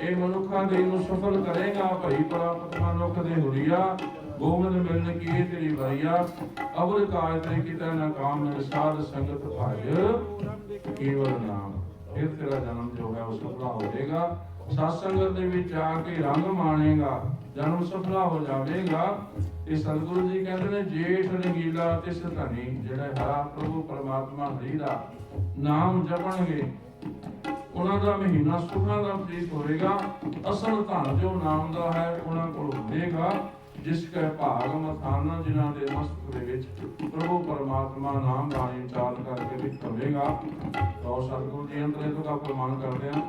ਇਹ ਮਨੁੱਖਾਂ ਦੇ ਨੂੰ ਸਫਲ ਕਰੇਗਾ। ਭਈ ਪ੍ਰਾਪਤ ਮਨੁੱਖ ਦੇ ਹੁਰੀਆ, ਗੋਬਿੰਦ ਮਿਲਨ ਕੀ ਤੇਰੀ ਵਾਈਆ। ਅਵਰ ਕਾਜ ਤੇ ਕੀਤਾ ਨਾ ਕਾਮ, ਮਿਲ ਸਾਧ ਸੰਗਤ ਭਜ ਕੇਵਲ ਨਾਮ। ਫਿਰ ਤੇਰਾ ਜਨਮ ਜੋ ਹੈ ਉਹ ਸਫਲਾ ਹੋਵੇਗਾ। ਸਾਧ ਸੰਗਤ ਦੇ ਵਿੱਚ ਜਾ ਕੇ ਰੰਗ ਮਾਣੇਗਾ, ਜਨਮ ਸਫਲਾ ਹੋ ਜਾਵੇਗਾ। ਤੇ ਸਤਿਗੁਰੂ ਜੀ ਕਹਿੰਦੇ ਨੇ ਜੇਠ ਰੰਗੀਲਾ ਤਿਸ ਧਨੀ। ਜਿਹੜਾ ਹੈ ਪ੍ਰਭੂ ਪਰਮਾਤਮਾ ਹਰੀ ਦਾ ਨਾਮ ਜਪਣਗੇ, ਉਹਨਾਂ ਦਾ ਮਹੀਨਾ ਸੁਖਾਂ ਦਾ ਬਤੀਤ ਹੋਵੇਗਾ। ਅਸਲ ਧਨ ਜੋ ਨਾਮ ਦਾ ਹੈ ਉਹਨਾਂ ਕੋਲ ਹੋਵੇਗਾ। ਜਿਸ ਕੈ ਭਾਗ ਮਥਾਨਾ, ਜਿਨ੍ਹਾਂ ਦੇ ਮਸਤਕ ਦੇ ਵਿੱਚ ਪ੍ਰਭੂ ਪਰਮਾਤਮਾ ਨਾਮ ਬਾਣੀ ਚਾਲ ਕਰਕੇ ਵਿੱਚ ਹੋਵੇਗਾ। ਤਾਂ ਸਤਿਗੁਰੂ ਜੀ ਅੰਤਰੇ ਤੋਂ ਪ੍ਰਮਾਣ ਕਰਦੇ ਹਾਂ।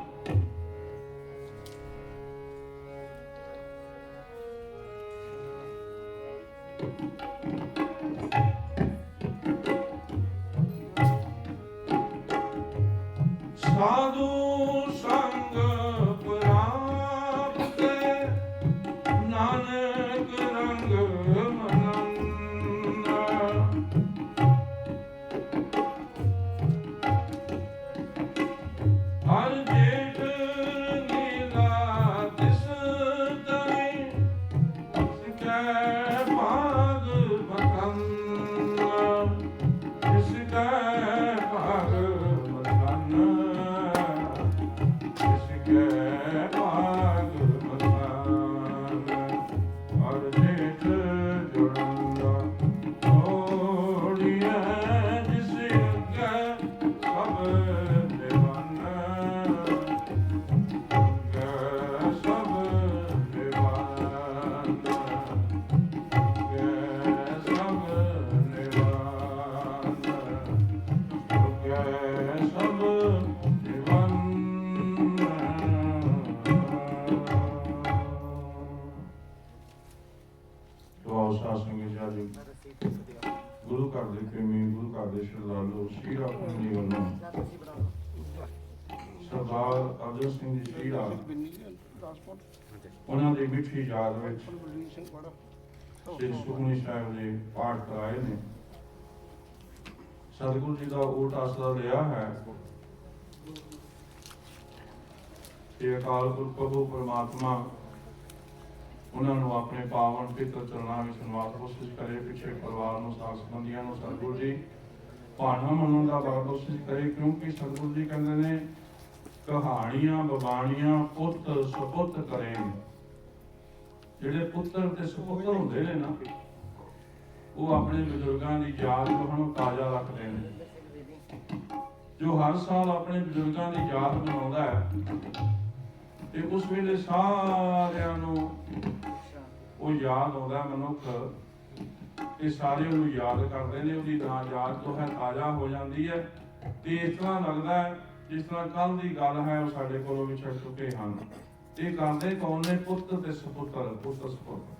ਸਾਧੂ ਸੰਗ ਪ੍ਰਾਪਤੇ, ਨਾਨਕ ਰੰਗ ਮਨਨ। ਹਰ ਜੇਠ ਨੀਲਾ ਤਿਸ ਤਨੀ, ਸਿਕੈ ਭਾਗ ਮਥਨ। ਸਿਕੈ ਭਾਗ ਮਥਨ, ਸਿਕੈ ਭਾਗ ਮਥਨ। ਹਰ ਜੇਠ ਜੁੜੰਗਾ ਓੜੀਐ, ਜਿਸ ਅੱਗੇ ਸਭ ਦੇਵਨ। ਸਭ ਦੇਵਨ, ਸਭ ਗੁਰੂ ਘਰ ਦੇ ਪ੍ਰੇਮੀ, ਗੁਰੂ ਘਰ ਦੇ ਸ਼ਰਧਾਲੂ, ਸ਼ਹੀਦਾਂ ਜੀ ਵੱਲੋਂ ਸਰਦਾਰ ਅਰਜਨ ਸਿੰਘ ਜੀ ਸ਼ਹੀਦਾਂ, ਉਹਨਾਂ ਦੀ ਮਿੱਠੀ ਯਾਦ ਵਿੱਚ ਸ੍ਰੀ ਸੁਖਮਨੀ ਸਾਹਿਬ ਦੇ ਪਾਠ ਕਰਾਏ ਨੇ। ਸਤਿਗੁਰੂ ਜੀ ਦਾ ਓਟ ਆਸਰਾ ਲਿਆ ਹੈ ਕਿ ਅਕਾਲ ਪੁਰਖ ਪ੍ਰਭੂ ਪਰਮਾਤਮਾ ਉਹਨਾਂ ਨੂੰ ਆਪਣੇ ਪਾਵਨ ਪਿੱਤਰ ਚਰਨਾਂ ਵਿੱਚ ਨਿਵਾਸ ਬਖਸ਼ਿਸ਼ ਕਰੇ। ਪਿੱਛੇ ਪਰਿਵਾਰ ਨੂੰ, ਸਾਥ ਸੰਬੰਧੀਆਂ ਨੂੰ ਸਤਿਗੁਰੂ ਜੀ ਭਾਣਾ ਮੰਨਣ ਦਾ ਬੜਾ ਕੋਸ਼ਿਸ਼ ਕਰੇ, ਕਿਉਂਕਿ ਸਤਿਗੁਰੂ ਜੀ ਕਹਿੰਦੇ ਨੇ ਕਹਾਣੀਆਂ ਬਵਾਣੀਆਂ ਪੁੱਤ ਸੁਪੁੱਤ ਕਰੇ। ਜਿਹੜੇ ਪੁੱਤਰ ਤੇ ਸੁਪੁੱਤਰ ਹੁੰਦੇ ਨੇ ਨਾ, ਉਹ ਆਪਣੇ ਬਜ਼ੁਰਗਾਂ ਦੀ ਯਾਦ ਜੋ ਹਨ ਤਾਜ਼ਾ ਰੱਖਦੇ ਨੇ। ਜੋ ਹਰ ਸਾਲ ਆਪਣੇ ਬਜ਼ੁਰਗਾਂ ਦੀ ਯਾਦ ਮਨਾਉਂਦਾ ਹੈ ਤੇ ਉਸ ਵੇਲੇ ਸਾਰਿਆਂ ਨੂੰ ਉਹ ਯਾਦ ਆਉਂਦਾ ਮਨੁੱਖ, ਤੇ ਸਾਰੇ ਉਹਨੂੰ ਯਾਦ ਕਰਦੇ ਨੇ, ਉਹਦੀ ਯਾਦ ਜੋ ਹੈ ਤਾਜ਼ਾ ਹੋ ਜਾਂਦੀ ਹੈ। ਤੇ ਇਸ ਤਰ੍ਹਾਂ ਲੱਗਦਾ ਹੈ ਜਿਸ ਤਰ੍ਹਾਂ ਕੱਲ੍ਹ ਦੀ ਗੱਲ ਹੈ ਉਹ ਸਾਡੇ ਕੋਲੋਂ ਵਿਛੜ ਚੁੱਕੇ ਹਨ। ਇਹ ਕਰਦੇ ਕੌਣ ਨੇ? ਪੁੱਤ ਤੇ ਸੁਪੁੱਤਰ, ਪੁੱਤ ਸੁਪੁੱਤਰ।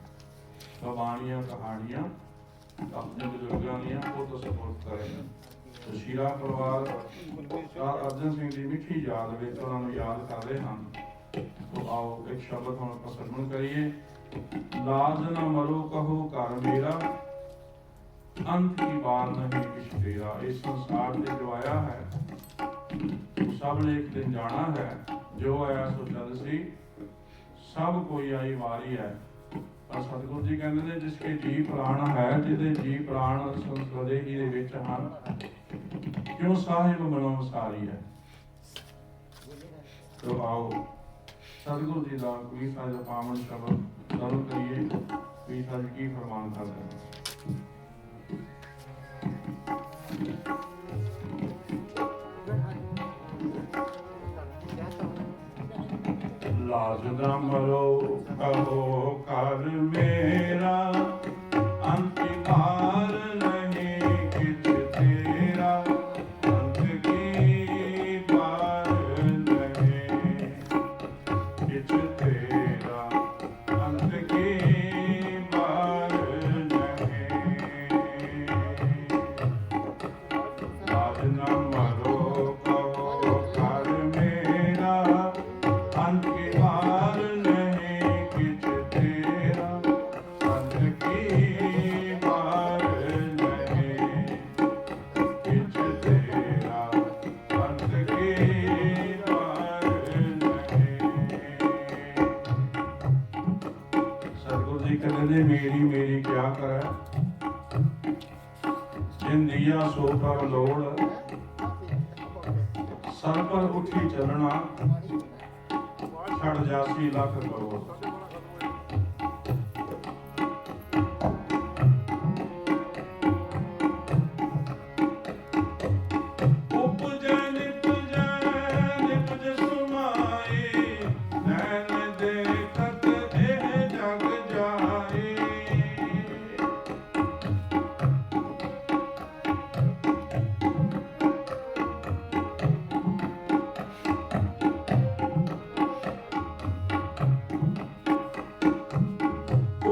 ਕਹਾਣੀਆਂ ਕਹਾਣੀਆਂ ਆਪਣੇ ਬਜ਼ੁਰਗਾਂ ਦੀਆਂ ਪੁੱਤ ਸੁਪੁੱਤ ਕਰੇ। ਸ਼ੀਰਾ ਪਰਿਵਾਰ ਅਰਜਨ ਸਿੰਘ ਦੀ ਮਿੱਠੀ ਯਾਦ ਵਿੱਚ ਉਹਨਾਂ ਨੂੰ ਯਾਦ ਕਰਦੇ ਹਨ। तो आओ एक शब्द हम आपका श्रवण करिए। लाज न मरो कहो कर मेरा, अंत की बार नहीं किछ तेरा। इस संसार से जो आया है सब ने एक दिन जाना है, जो आया सो चल सी, सब कोई आई वारी है। पर सतगुरु जी कहते हैं जिसके जी प्राण है, जिहदे जी प्राण संसदे ही दे विच हन, क्यों साहिब मनो सारी है। तो आओ सतगुरु जी का कबीर साहिब का पावन शब्द श्रवण करिए। कबीर साहिब की फरमान करते हैं। लाज न मरो कहो कर मेरा, अंत बार नहीं किछ तेरा, अंत की बार नहीं किछ तेरा, अंत की बार नहीं। लाज न मरो कहो कर मेरा, अंत की बार नहीं किछ तेरा, अंत की बार नहीं किछ तेरा, अंत की बार नहीं। सतगुरु जी कहते मेरी मेरी क्या करे, जिन दिया सो पर लोड़, सर पर उठी चलना, छड़ जासी लख करोड़। उपजै निपजै निपज सुमाए, नैन देखत एह जग जाए।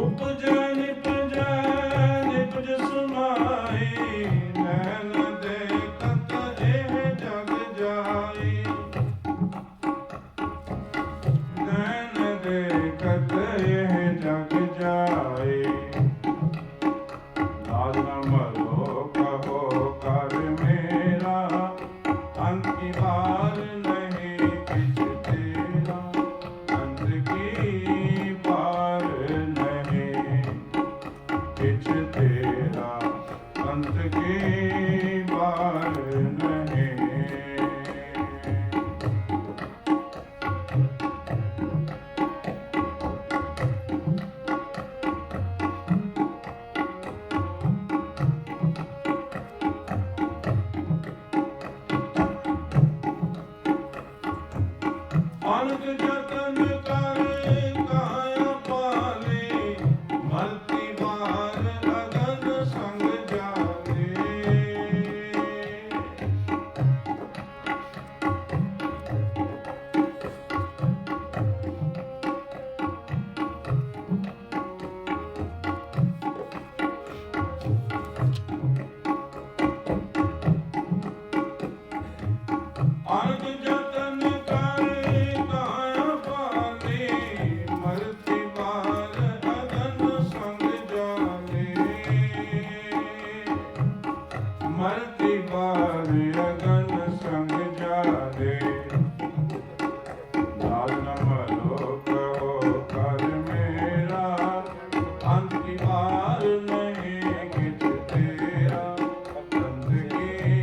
उपजै निपजै निपज सुमाए, नैन देखत एह जग जाए। नैन देखत एह जग जाए। लाज न मरो कहो कर मेरा, अंत की बार नहीं किछ तेरा, अंत की बार नहीं किछ तेरा, अंत की बार नहीं। अनक जतन करे काया पाले, मरती बार अगन संग जाने। अनक जतन करे काया पाले, मरती बार अगन संग जाने। मरती बार अगन संग जाने। लाज न मरो कहो कर मेरा, अंत की बार नहीं किछ तेरा, अंत की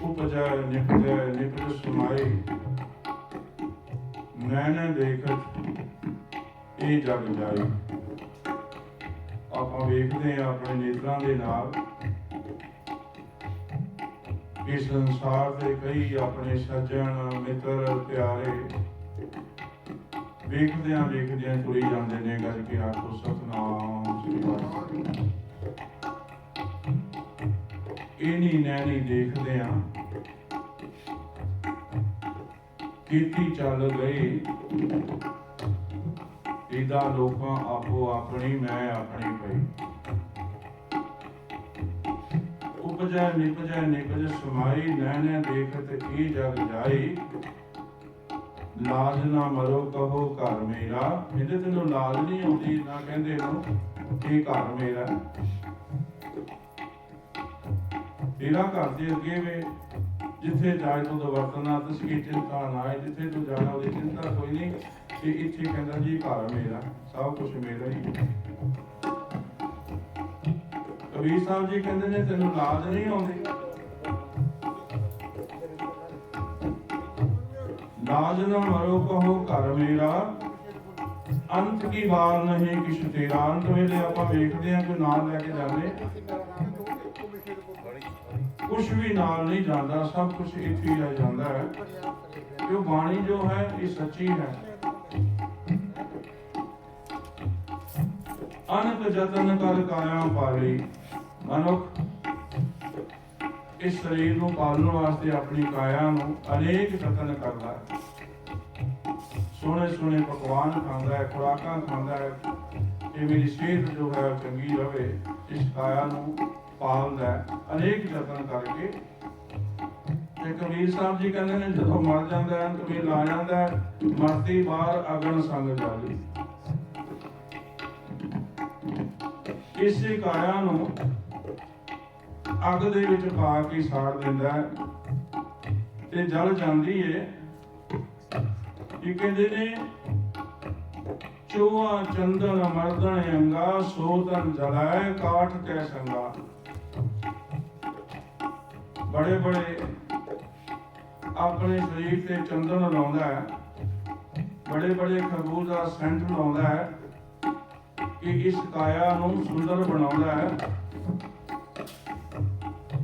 उपजै निपजै निपज समाई, नैन देखत ਇਹ ਜਗ ਜਾਈ। ਆਪਾਂ ਵੇਖਦੇ ਹਾਂ ਆਪਣੇ ਨੇਤਰਾਂ ਦੇ ਨਾਲ ਕਿ ਸੰਸਾਰ ਦੇ ਕਈ ਆਪਣੇ ਸੱਜਣ ਮਿੱਤਰ ਪਿਆਰੇ ਵੇਖਦਿਆਂ ਤੁਰੀ ਜਾਂਦੇ ਨੇ। ਗੱਜ ਕੇ ਆਖੋ ਸਤਿਨਾਮ ਸ੍ਰੀ ਵਾਹਿਗੁਰੂ। ਇਹ ਨਹੀਂ ਨੈਣੀ ਦੇਖਦੇ ਆ ਕੀਤੀ ਚੱਲ ਗਈ, ਇਹਦਾ ਲੋਕਾਂ ਆਪੋ ਆਪਣੀ ਮੈਂ ਆਪਣੀ ਪਈ। ਉਪਜੈ ਨਿਪਜ ਸਮਾਈ, ਨੈਣੇ ਦੇਖਤ ਇਹ ਜਗ ਜਾਈ। ਲਾਜ ਨਾ ਮਰੋ ਕਹੋ ਘਰ ਮੇਰਾ, ਇਹਦੇ ਤੈਨੂੰ ਲਾਜ ਨਹੀਂ ਆਉਂਦੀ ਨਾ ਕਹਿੰਦੇ ਨੂੰ ਇਹ ਘਰ ਮੇਰਾ। ਤੇਰਾ ਘਰ ਦੇ ਅੱਗੇ ਵੇ, ਜਿੱਥੇ ਜਾਏ ਤੂੰ ਵਰਤਨਾ ਤਸਕੀ ਚਿੰਤਾ ਨਾ ਹੈ, ਜਿੱਥੇ ਤੂੰ ਜਾਣਾ ਉਹਦੀ ਚਿੰਤਾ ਕੋਈ ਨਹੀਂ। ਤੇ ਇੱਥੇ ਕਹਿੰਦਾ ਜੀ ਘਰ ਮੇਰਾ, ਸਭ ਕੁਛ ਮੇਰਾ ਹੀ। ਕਬੀਰ ਸਾਹਿਬ ਜੀ ਕਹਿੰਦੇ ਨੇ ਤੈਨੂੰ ਲਾਜ ਨਹੀਂ ਆਉਂਦੀ, ਲਾਜ ਨਾ ਮਰੋ ਕਹੋ ਘਰ ਮੇਰਾ, ਅੰਤ ਕੀ ਵਾਰ ਨਹੀਂ ਕਿਛ ਤੇਰਾ। ਅੰਤ ਵੇਲੇ ਆਪਾਂ ਵੇਖਦੇ ਹਾਂ ਕਿ ਨਾਲ ਲੈ ਕੇ ਜਾਂਦੇ, ਕੁਛ ਵੀ ਨਾਲ ਨਹੀਂ ਜਾਂਦਾ, ਸਭ ਕੁਛ ਇੱਥੇ ਹੀ ਰਹਿ ਜਾਂਦਾ ਹੈ। ਕਿ ਉਹ ਬਾਣੀ ਜੋ ਹੈ ਇਹ ਸੱਚੀ ਹੈ। ਅਨਕ ਜਤਨ ਕਰ ਕਾਇਆ ਪਾਲੀ, ਮਨੁੱਖ ਇਸ ਸਰੀਰ ਨੂੰ ਪਾਲਣ ਵਾਸਤੇ ਆਪਣੀ ਕਾਇਆ ਨੂੰ ਅਨੇਕ ਯਤਨ ਕਰਦਾ ਹੈ। ਸੋਹਣੇ ਪਕਵਾਨ ਖਾਂਦਾ ਹੈ, ਖੁਰਾਕਾਂ ਖਾਂਦਾ ਹੈ ਕਿ ਮੇਰੀ ਸਿਹਤ ਜੋ ਹੈ ਚੰਗੀ ਰਹੇ। ਇਸ ਕਾਇਆ ਨੂੰ ਪਾਲਦਾ ਹੈ ਅਨੇਕ ਯਤਨ ਕਰਕੇ। ਤੇ ਕਬੀਰ ਸਾਹਿਬ ਜੀ ਕਹਿੰਦੇ ਨੇ ਜਦੋਂ ਮਰ ਜਾਂਦਾ ਹੈ, ਅੰਤ ਵੇਲੇ ਆ ਜਾਂਦਾ ਹੈ, ਮਰਦੀ ਬਾਹਰ ਅਗਨ ਸੰਗ ਜਾਲੀ। ਇਸੇ ਕਾਇਆ ਨੂੰ ਅੱਗ ਦੇ ਵਿੱਚ ਪਾ ਕੇ ਸਾੜ ਦਿੰਦਾ ਹੈ ਤੇ ਜਲ ਜਾਂਦੀ ਏ। ਇਹ ਕਹਿੰਦੇ ਨੇ ਚੋਆ ਚੰਦਨ ਮਰਦਨ ਅੰਗਾ, ਸੋ ਤਨ ਜਲਾਏ ਕਾਠ ਕੈ ਸੰਗਾ। ਬੜੇ ਆਪਣੇ ਸਰੀਰ ਤੇ ਚੰਦਨ ਲਾਉਂਦਾ ਹੈ, ਬੜੇ ਖਰਬੂਜ ਦਾ ਸੈਂਟ ਲਾਉਂਦਾ ਹੈ ਕਿ ਇਸ ਕਾਇਆ ਨੂੰ ਸੁੰਦਰ ਬਣਾਉਂਦਾ ਹੈ।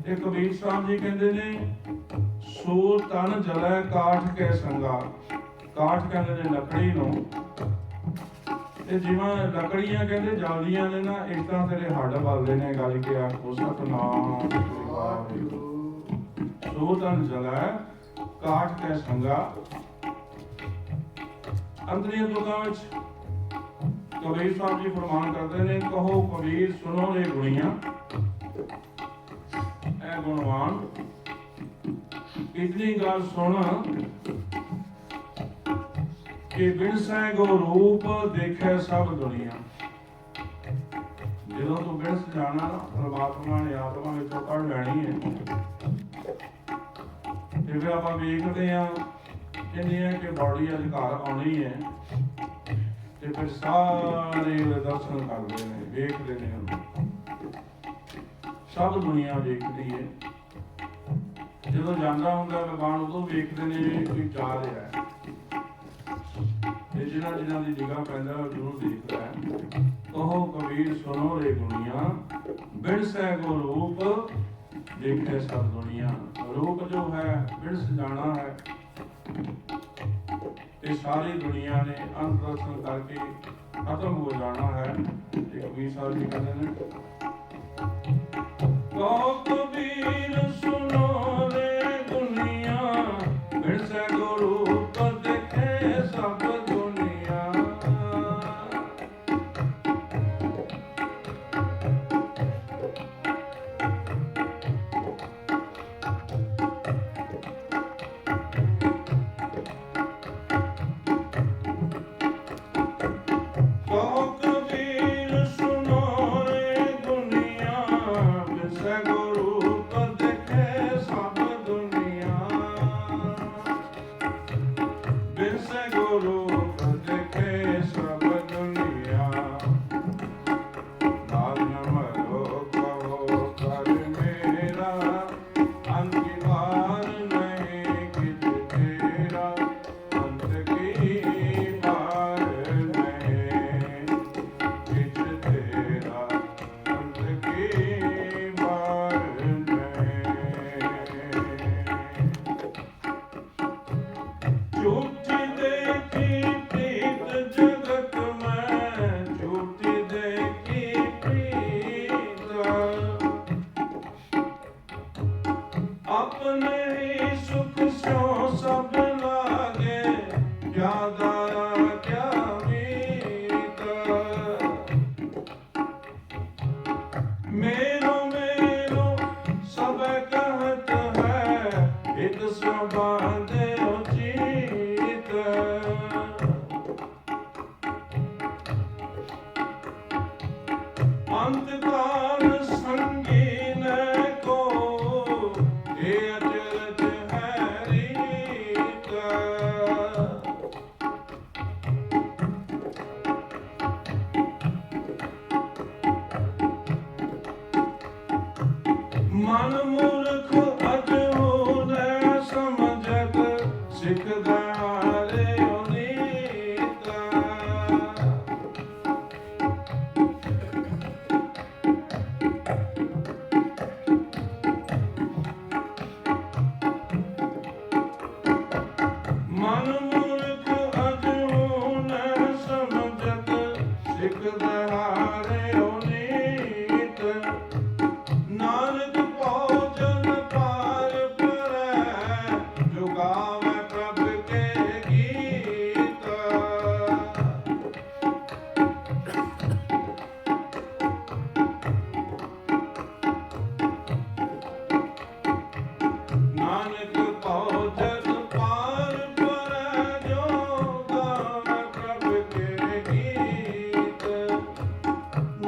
ਤੇ ਕਬੀਰ ਸਾਹਿਬ ਜੀ ਕਹਿੰਦੇ ਨੇ ਸੋ ਤਨ ਜਲੈ ਕਾਠ ਕੈ ਸੰਗਾ। ਕਾਠ ਕਹਿੰਦੇ ਨੇ ਲੱਕੜੀ ਨੂੰ, ਤੇ ਜਿਵੇਂ ਲੱਕੜੀਆਂ ਕਹਿੰਦੇ ਜਲਦੀਆਂ ਨੇ ਨਾ, ਇਸ ਤਰ੍ਹਾਂ ਤੇਰੇ ਹੱਡ ਬਲਦੇ ਨੇ। ਗੱਲ ਕੇ ਆਖੋ ਸਤਿਨਾਮ ਸ੍ਰੀ ਵਾਹਿਗੁਰੂ। ਸੋ ਤਨ ਜਲੈ ਕਾਠ ਕੈ ਸੰਗਾ। ਅੰਤਰੀਆਂ ਤੁਕਾਂ ਵਿੱਚ ਕਬੀਰ ਸਾਹਿਬ ਜੀ ਫਰਮਾਨ ਕਰਦੇ ਨੇ, ਕਹੋ ਕਬੀਰ ਸੁਣੋ ਰੇ ਗੁਣੀਆਂ, ਐ ਗੁਣਵਾਨ ਇਤਨੀ ਗੱਲ ਸੁਣ ਕਿ ਬਿਨਸੈ ਗੋ ਰੂਪ ਦੇਖੈ ਸਭ ਦੁਨੀਆ। ਜਦੋਂ ਤੂੰ ਬਿਨਸ ਜਾਣਾ ਨਾ, ਪਰਮਾਤਮਾ ਨੇ ਆਤਮਾ ਵਿੱਚੋਂ ਕੱਢ ਲੈਣੀ ਹੈ। ਤੇ ਫਿਰ ਆਪਾਂ ਵੇਖਦੇ ਹਾਂ ਜਿੰਨੀਆਂ ਕਿ ਬੋਡੀ ਅੱਜ ਘਰ ਆਉਣੀ ਹੈ, ਤੇ ਫਿਰ ਸਾਰੇ ਉਹਦੇ ਦਰਸ਼ਨ ਕਰਦੇ ਨੇ, ਵੇਖਦੇ ਨੇ ਉਹਨੂੰ। ਸਭ ਦੁਨੀਆ ਵੇਖਦੀ ਹੈ। ਜਦੋਂ ਜਾਂਦਾ ਹੁੰਦਾ ਭਗਵਾਨ, ਉਦੋਂ ਵੇਖਦੇ ਨੇ ਕੋਈ ਜਾ ਰਿਹਾ ਹੈ, ਤੇ ਜਿਹਨਾਂ ਦੀ ਨਿਗਾਹ ਪੈਂਦਾ ਉਹ ਜ਼ਰੂਰ ਦੇਖਦਾ ਹੈ। ਕਹੋ ਕਬੀਰ ਸੁਣੋ ਰੇ ਗੁਣੀਆਂ, ਬਿਨਸੈ ਗੋ ਰੂਪ ਦੇਖੇ ਸਭ ਦੁਨੀਆ। ਰੂਪ ਜੋ ਹੈ ਬਿਨਸ ਜਾਣਾ ਹੈ, ਤੇ ਸਾਰੀ ਦੁਨੀਆ ਨੇ ਅੰਤ ਦਰਸ਼ਨ ਕਰਕੇ ਖਤਮ ਹੋ ਜਾਣਾ ਹੈ। ਤੇ ਕਬੀਰ ਸਾਹਿਬ ਜੀ ਕਹਿੰਦੇ ਨੇ, ਕਹੋ ਕਬੀਰ ਸੁਣੋ ਰੇ ਦੁਨੀਆ, ਬਿਨਸੈ ਗੋ ਰੂਪ ਦੇਖੇ ਸਭ ਦੁਨੀਆ। ਕਹੋ ਕਬੀਰ ਸੁਣੋ ਰੇ ਦੁਨੀਆ, ਬਿਨਸੈ ਗੋ ਰੂਪ ਦੇਖੇ ਸੁਭਾਦੇ ਉਚੀਤ ਅੰਤ ਕਾਲ ਸੰਗੀ ਲੈ ਕੋ ਇਹ ਅਚਰਜ ਹੈ ਰੀਤ ਮਨ ਮੂਰਖ ਅਜੂ ਨਾ ਸਮਝਤ ਸਿੱਖਦਾ ਰੇ ਨੀਤ ਮਨ ਮੂਰਖ ਅਜੂ ਨਾ ਸਮਝਤ ਸਿੱਖਦਾ ਰੇ ਨੀਤ ਨਾਨਕ ਭੋਜਨ ਪਾਰ ਪਰੈ ਜੋ ਗਾਵੈ ਪ੍ਰਭ ਕੇ ਗੀਤ ਨਾਨਕ ਭੋਜਨ ਪਾਰ ਪਰੈ ਜੋ ਗਾਵੈ ਪ੍ਰਭ ਕੇ ਗੀਤ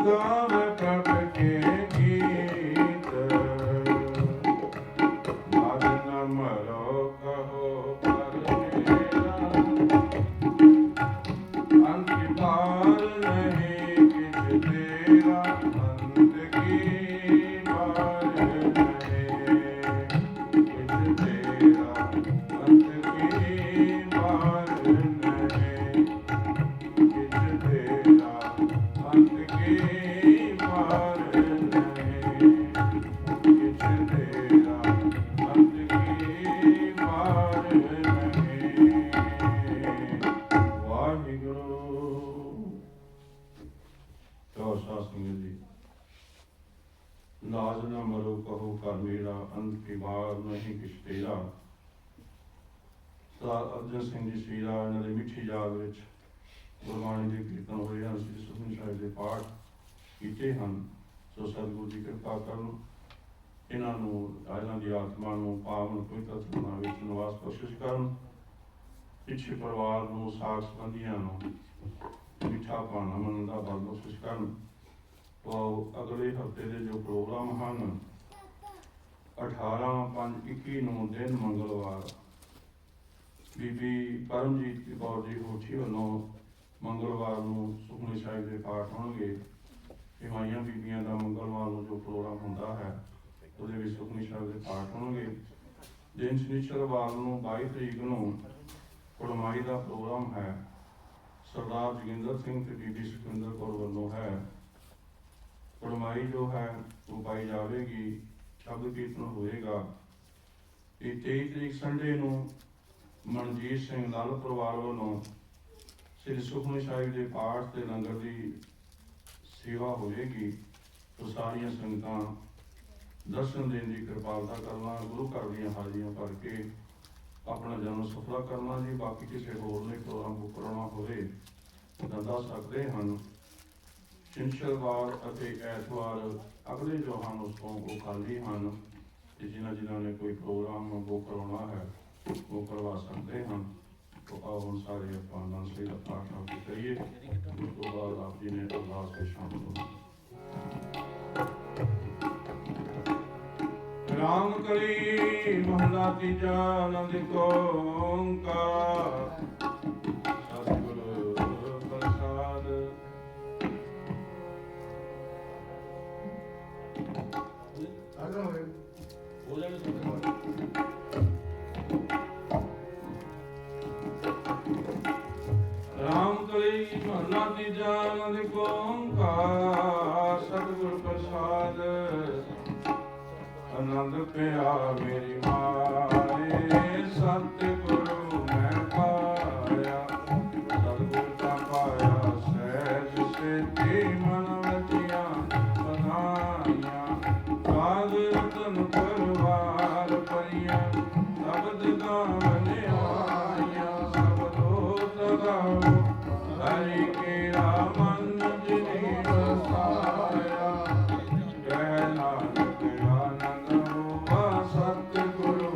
ਗਾਵੈ ਪ੍ਰਭ ਕੇ ਗੀਤ ਮਨ ਮਰੋ ਕਹੋ ਪਰ ਮੇਰਾ ਅੰਤ ਪਾਰ ਨਹੀਂ ਕਿਛ ਤੇਰਾ ਅੰਤ ਕੀ ਪਾਰ ਨਹੀਂ ਕਿਛ ਤੇਰਾ ਅੰਤ ਕੀ ਪਾਰ ਨਹੀਂ ਕਿਛ ਤੇਰਾ ਅੰਤ ਕੀ ਪਾਰ ਨਹੀਂ ਕਿਛ ਤੇਰਾ ਅੰਤ ਕੀ ਪਾਰ ਨਹੀਂ ਵਾਹਿਗੁਰੂ ਸਾਧ ਸੰਗਤ ਜੀ ਲਾਜ ਨਾ ਮਰੋ ਕਹੋ ਕਰ ਮੇਰਾ ਅੰਤ ਕੀ ਬਾਰ ਨਹੀਂ ਕਿਛ ਤੇਰਾ ਸਰਦਾਰ ਅਰਜਨ ਸਿੰਘ ਜੀ ਸ਼ੀਰਾ ਇਹਨਾਂ ਦੇ ਮਿੱਠੀ ਯਾਦ ਵਿੱਚ ਗੁਰਬਾਣੀ ਦੇ ਕੀਰਤਨ ਹੋਏ ਹਨ ਸ੍ਰੀ ਸੁਖਮਨੀ ਸਾਹਿਬ ਦੇ ਪਾਠ ਕੀਤੇ ਹਨ ਸੋ ਸਤਿਗੁਰੂ ਦੀ ਕਿਰਪਾ ਕਰਨ ਇਹਨਾਂ ਨੂੰ ਇਹਨਾਂ ਦੀ ਆਤਮਾ ਨੂੰ ਪਾਵਨ ਪਵਿੱਤਰ ਸਥਾਨਾਂ ਵਿੱਚ ਨਿਵਾਸ ਕੋਸ਼ਿਸ਼ ਕਰਨ ਪਿੱਛੇ ਪਰਿਵਾਰ ਨੂੰ ਸਾਥ ਸੰਬੰਧੀਆਂ ਨੂੰ ਮਿੱਠਾ ਪਾਣਾ ਮਨ ਦਾ ਬਲ ਕੋਸ਼ਿਸ਼ ਕਰਨ ਤੋ ਅਗਲੇ ਹਫਤੇ ਦੇ ਜੋ ਪ੍ਰੋਗਰਾਮ ਹਨ 18/5/21 ਨੂੰ ਦਿਨ ਮੰਗਲਵਾਰ ਬੀਬੀ ਪਰਮਜੀਤ ਕੌਰ ਜੀ ਹੋਠੀ ਵੱਲੋਂ ਮੰਗਲਵਾਰ ਨੂੰ ਸੁਖਮਨੀ ਸਾਹਿਬ ਦੇ ਪਾਠ ਹੋਣਗੇ ਮਾਈਆਂ ਬੀਬੀਆਂ ਦਾ ਮੰਗਲਵਾਰ ਨੂੰ ਜੋ ਪ੍ਰੋਗਰਾਮ ਹੁੰਦਾ ਹੈ ਉਹਦੇ ਵਿੱਚ ਸੁਖਮਨੀ ਸਾਹਿਬ ਦੇ ਪਾਠ ਹੋਣਗੇ ਦਿਨ ਸ਼ਨੀਚਰਵਾਰ ਨੂੰ 22 ਤਰੀਕ ਨੂੰ ਕੁੜਮਾਈ ਦਾ ਪ੍ਰੋਗਰਾਮ ਹੈ ਸਰਦਾਰ ਜੋਗਿੰਦਰ ਸਿੰਘ ਤੇ ਬੀਬੀ ਸੁਖਿੰਦਰ ਕੌਰ ਵੱਲੋਂ ਹੈ ਕੁੜਮਾਈ ਜੋ ਹੈ ਉਹ ਪਾਈ ਜਾਵੇਗੀ ਸ਼ਬਦ ਕੀਰਤਨ ਹੋਏਗਾ ਇਹ 23 ਤਰੀਕ ਸੰਡੇ ਨੂੰ ਮਨਜੀਤ ਸਿੰਘ ਲਾਲ ਪਰਿਵਾਰ ਵੱਲੋਂ ਸ੍ਰੀ ਸੁਖਮਨੀ ਸਾਹਿਬ ਦੇ ਪਾਠ ਤੇ ਲੰਗਰ ਦੀ ਸੇਵਾ ਹੋਵੇਗੀ तो सारिया संगतां दर्शन देने की कृपालता करना, गुरु घर दी हाजियां भर के अपना जन्म सफला करना जी। बाकी किसी होर ने प्रोग्राम बुक कराना होवे तां दस सकते हैं। शनिचरवार अते ऐतवार अगले जो हैं उसको वो खाली हैं, जिन्होंने जिन्होंने कोई प्रोग्राम बुक करवाना है वो करवा सकते हैं। तो आओ हम सारे अपना से प्रार्थना करिए, उसके बाद आप जी ने अरदास के शामिल होना। राम कली महला तीजा आनंद ओंकार सतगुरु प्रसाद। राम कली महला तीजा आनंद ओंकार सतगुरु प्रसाद। आनंद पिया मेरी माए सतगुरु मैं पाया, सतगुरु का पाया सहज सिद्धि मन वजिया बधाइया। काग रतन परवार परिया शब्द गावन आया, शब्दो गाओ हरि केरा मन जिनि बसाया। कह नानक सतगुरु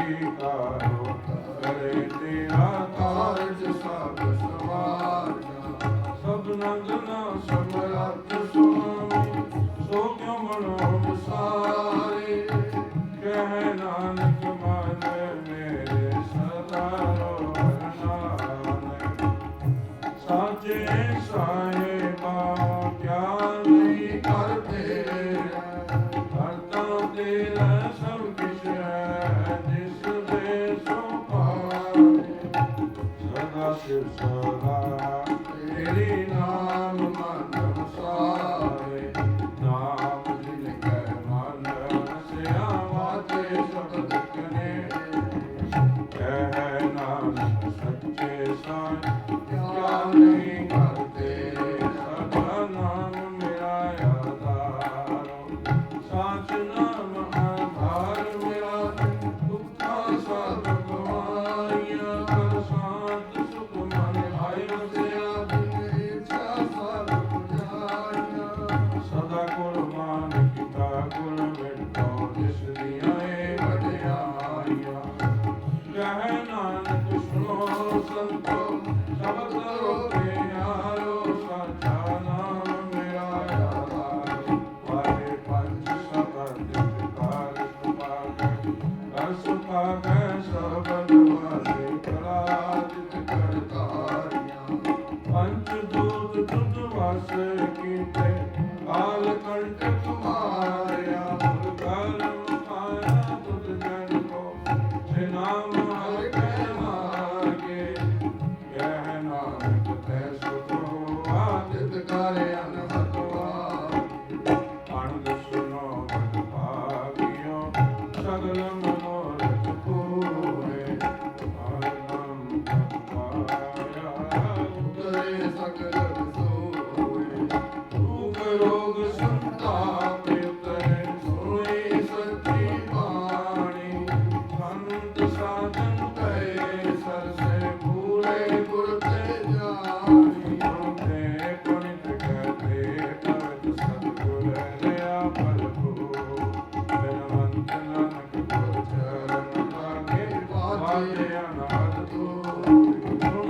ਅੰਗੀਕਾਰੋ ਕਰੇ ਤੇਰਾ ਕਾਰਜ ਸਭ ਸਵਾਰਨਾ ਸਭਨਾ ਜਨਾ ਸਮਰੱਥ ਸੁਆਮੀ ਸੋ ਕਿਉ ਮਨੋ ਵਿਸਾਰੇ ਕਹਿ ਨਾਨਕ ਮਨ ਮੇਰੇ ਸਦਾ ਰੋਵਨ ਨਾਨਕ ਸਾਚੇ ਸਾਹਿਬਾ ਕਿਆ ਨਹੀਂ ਕਰਦੇ ਕਰਤਾ ਤੇਰਾ ਸਭ ਕਿਛ ਹੈ ਜਿਸ ਦੇ ਸੋ ਪਾਵੇ ਸਦਾ ਸਿਵ ਸਦਾ ਤੇਰੇ ਨਾਮ ਮਨ ਵਸਾਵੇ ਨਾਮ ਜਿਨ ਕੈ ਮਨ ਵਸਿਆ ਵਾਜੇ ਸ਼ਬਦ ਕਨੇ ਕਹਿ ਨਾਨਕ ਸੱਚੇ ਸਾਈ ਕਿਆ ਨਹੀਂ ਕਰਦੇ ਸਦਾ ਨਾਮ ਮੇਰਾ ਆਧਾਰੋ ਸਾਚ ਨਾਮ ਆਧਾਰ ਮੇਰਾ ਦੁੱਖਾਂ ਸਭ ਗਵਾਈਆਂ ਕਰ ਸ਼ਾਂਤ ਸੁਖ ਮਨ ਆਇ ਵਸਿਆ ਬਿਨ ਇੱਛਾ ਸਭ ਪੁਜਾਈਆਂ ਸਦਾ ਕੁਰਬਾਨ ਕੀਤਾ ਗੁਰ ਮਿਟੋ ਜਿਸ ਦੀਆਂ ਏ ਵਡਿਆਈਆਂ ਕਹਿ ਨਾਨਕ ਸੁਣੋ ਸੰਤੋ ਸ਼ਬਦ ਰੋਕੇ ਆਰੋ ਸਾਚਾ ਨਾਮ ਮੇਰਾ ਆਧਾਰ ਵਾਰੇ ਪੰਜ ਸਬਦ ਵਿਕਾਰ ਸੁਭਾਗੈ ਕਰ ਸੁਭਾਗੈ ਸਬਦ ਵਾਰੇ ਕਰਾਜਿਤ ਕਰਤਾਰੀਆਂ ਪੰਜ ਦੂਤ ਤੁਧ ਵਸ ਕੀਤੇ ਕਾਲ ਕੰਟਕ ਮਾਰਿਆ ਮੁਰ ਕਰਮ ਪਾਇਆ ਤੁਧ ਜਨ ਕੋ ਸੇ ਨਾਮ ਹਰਿ ਕੈ ਮਾਗੇ ਕਹਿ ਨਾਨਕ ਤੈ ਸੁਖੋ ਆਦਿਤ ਕਰ ਅਨਹਤ ਵਾਗੀ ਅਣਗ ਸੁਨੋ ਬਦ ਭਾਗਿਓ ਸਗਲ ਮਨੋਰਥ ਪੂਰੇ ਹਰਿ ਨਾਮ ਪਾਇਆ ਉਤਰੇ ਸਗਲ ਸੋਏ ਦੁਖ ਰੋਗ ਸੰਤਾਪ ਉਤਰੇ ਸੋਈ ਸੱਚੀ ਬਾਣੀ ਸੰਤ ਸਾਧਨ ਕੈ ਸਰਸੇ ਪੂਰੇ ਗੁਰ ਤੇ ਜਾਣੀ ਤੇ ਪੁਨਿਤ ਕਹਤੇ ਤਵਤ ਸਤਿਗੁਰ ਲਿਆ ਪ੍ਰਭੂ ਬਿਨਵੰਤ ਨਾਨਕ ਗੁਰ ਚਰਨ ਲਾਗੇ ਵਾਜੇ ਅਨਾਦ ਤੂੰ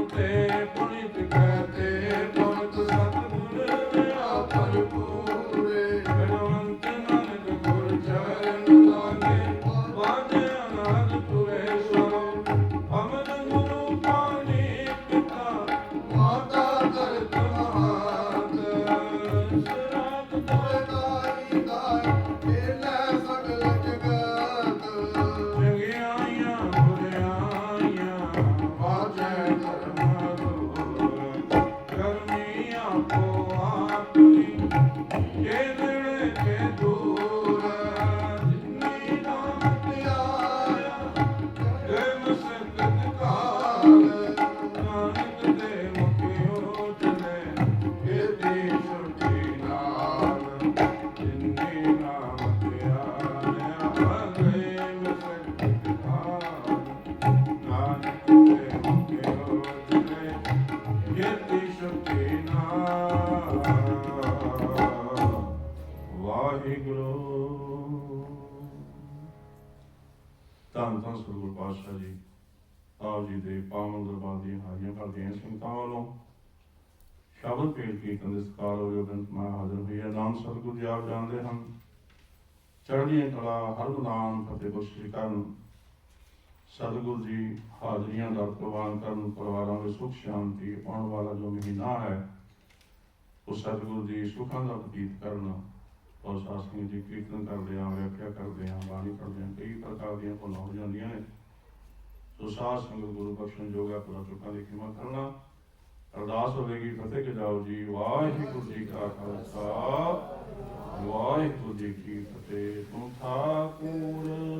ਤੇ ਪੁਨਿਤ ਕਹਤੇ ਤਵਤ ਸਤਿਗੁਰ ਲਿਆ ਪ੍ਰਭੂ ਬਿਨਵੰਤ ਨਾਨਕ ਗੁਰ ਚਰਨ ਲਾਗੇ ਵਾਜੇ ਅਨਾਦ ਤੁਰੇ ਸੋ ਅਮਰ ਗੁਰੂ ਪਾਣੀ ਪਿਤਾ ਮਾਤਾ ਧਰਤ ਮਹਾਤ ਸਰਾਤ ਦਾਈ ਇਹਨੇ ਸਗਲ ਜਗਤ ਜਗਿਆਈਆਂ ਬੁਰਿਆਈਆਂ ਵਾਜੇ ਧਰਮ ਦੂਰ ਕਰਮੀ ਆਪੋ ਆਪਣੀ ਇਹ ਦਿਲ ਕੇ ਦੂਰ ਜਿਨੀ ਨਾਮ ਧਿਆਇਆ ਜੈ ਮਸਕਤ ਕਾਲ ਨਾਨਕ ਦੇ ਮੁਖਿਓ ਚਲੇ ਇਹਦੀ ਛੁੱਟੀ ਨਾਲ ਜਿਨੀ ਨਾਮ ਧਿਆਇਆ ਗਏ ਮਸਕਤ ਕਾਲ ਨਾਨਕ ਦੇ ਮੁਖਿਓ ਚਲੇ ਇਹਦੀ ਛੁੱਟੀ ਨਾਲ ਵਾਹਿਗੁਰੂ ਧੰਨ ਧੰਨ ਸ੍ਰੀ ਗੁਰੂ ਪਾਤਸ਼ਾਹ ਜੀ ਆਪ ਜੀ ਦੇ ਪਾਵਨ ਦਰਬਾਰ ਦੀਆਂ ਹਾਜ਼ਰੀਆਂ ਭਰਦੀਆਂ ਸੰਗਤਾਂ ਵੱਲੋਂ ਸ਼ਬਦ ਭੇਟ ਕੀਰਤਨ ਦੇ ਸਤਿਕਾਰ ਹੋਏ ਬੇਨਤ ਮੈਂ ਹਾਜ਼ਰ ਹੋਈ ਹੈ। ਨਾਮ ਸਤਿਗੁਰੂ ਜੀ ਆਪ ਜਾਣਦੇ ਹਨ ਚੜ੍ਹਦੀਆਂ ਕਲਾ ਹਰ ਗੁਦਾਮ ਫਤਿਹ ਬਖਸ਼ਿਸ਼ ਕਰਨ ਸਤਿਗੁਰੂ ਜੀ ਹਾਜ਼ਰੀਆਂ ਦਾ ਪ੍ਰਵਾਨ ਕਰਨ ਪਰਿਵਾਰਾਂ ਵਿੱਚ ਸੁਖ ਸ਼ਾਂਤੀ ਆਉਣ ਵਾਲਾ ਜੋ ਮਹੀਨਾ ਹੈ ਉਹ ਸਤਿਗੁਰੂ ਜੀ ਸੁੱਖਾਂ ਦਾ ਬਤੀਤ ਕਰਨਾ ਔਰ ਸਾਸਨੀ ਜੀ ਕੀਰਤਨ ਕਰਦੇ ਹਾਂ ਵਿਆਖਿਆ ਕਰਦੇ ਹਾਂ ਬਾਣੀ ਪੜ੍ਹਦੇ ਹਾਂ ਕਈ ਪ੍ਰਕਾਰ ਦੀਆਂ ਭੁੱਲਾਂ ਹੋ ਜਾਂਦੀਆਂ ਨੇ ਸੋ ਸਾਧ ਸੰਗਤ ਗੁਰੂ ਬਖਸ਼ਣ ਜੋਗਾ ਪੂਰਾ ਚੁੱਕਾਂ ਦੀ ਖਿਮਾ ਕਰਨਾ ਅਰਦਾਸ ਹੋਵੇਗੀ ਫਤਿਹ ਕੇ ਜਾਓ ਜੀ ਵਾਹਿਗੁਰੂ ਜੀ ਕਾ ਖਾਲਸਾ ਵਾਹਿਗੁਰੂ ਜੀ ਕੀ ਫਤਿਹ। ਤੂੰ ਠਾਕੁਰ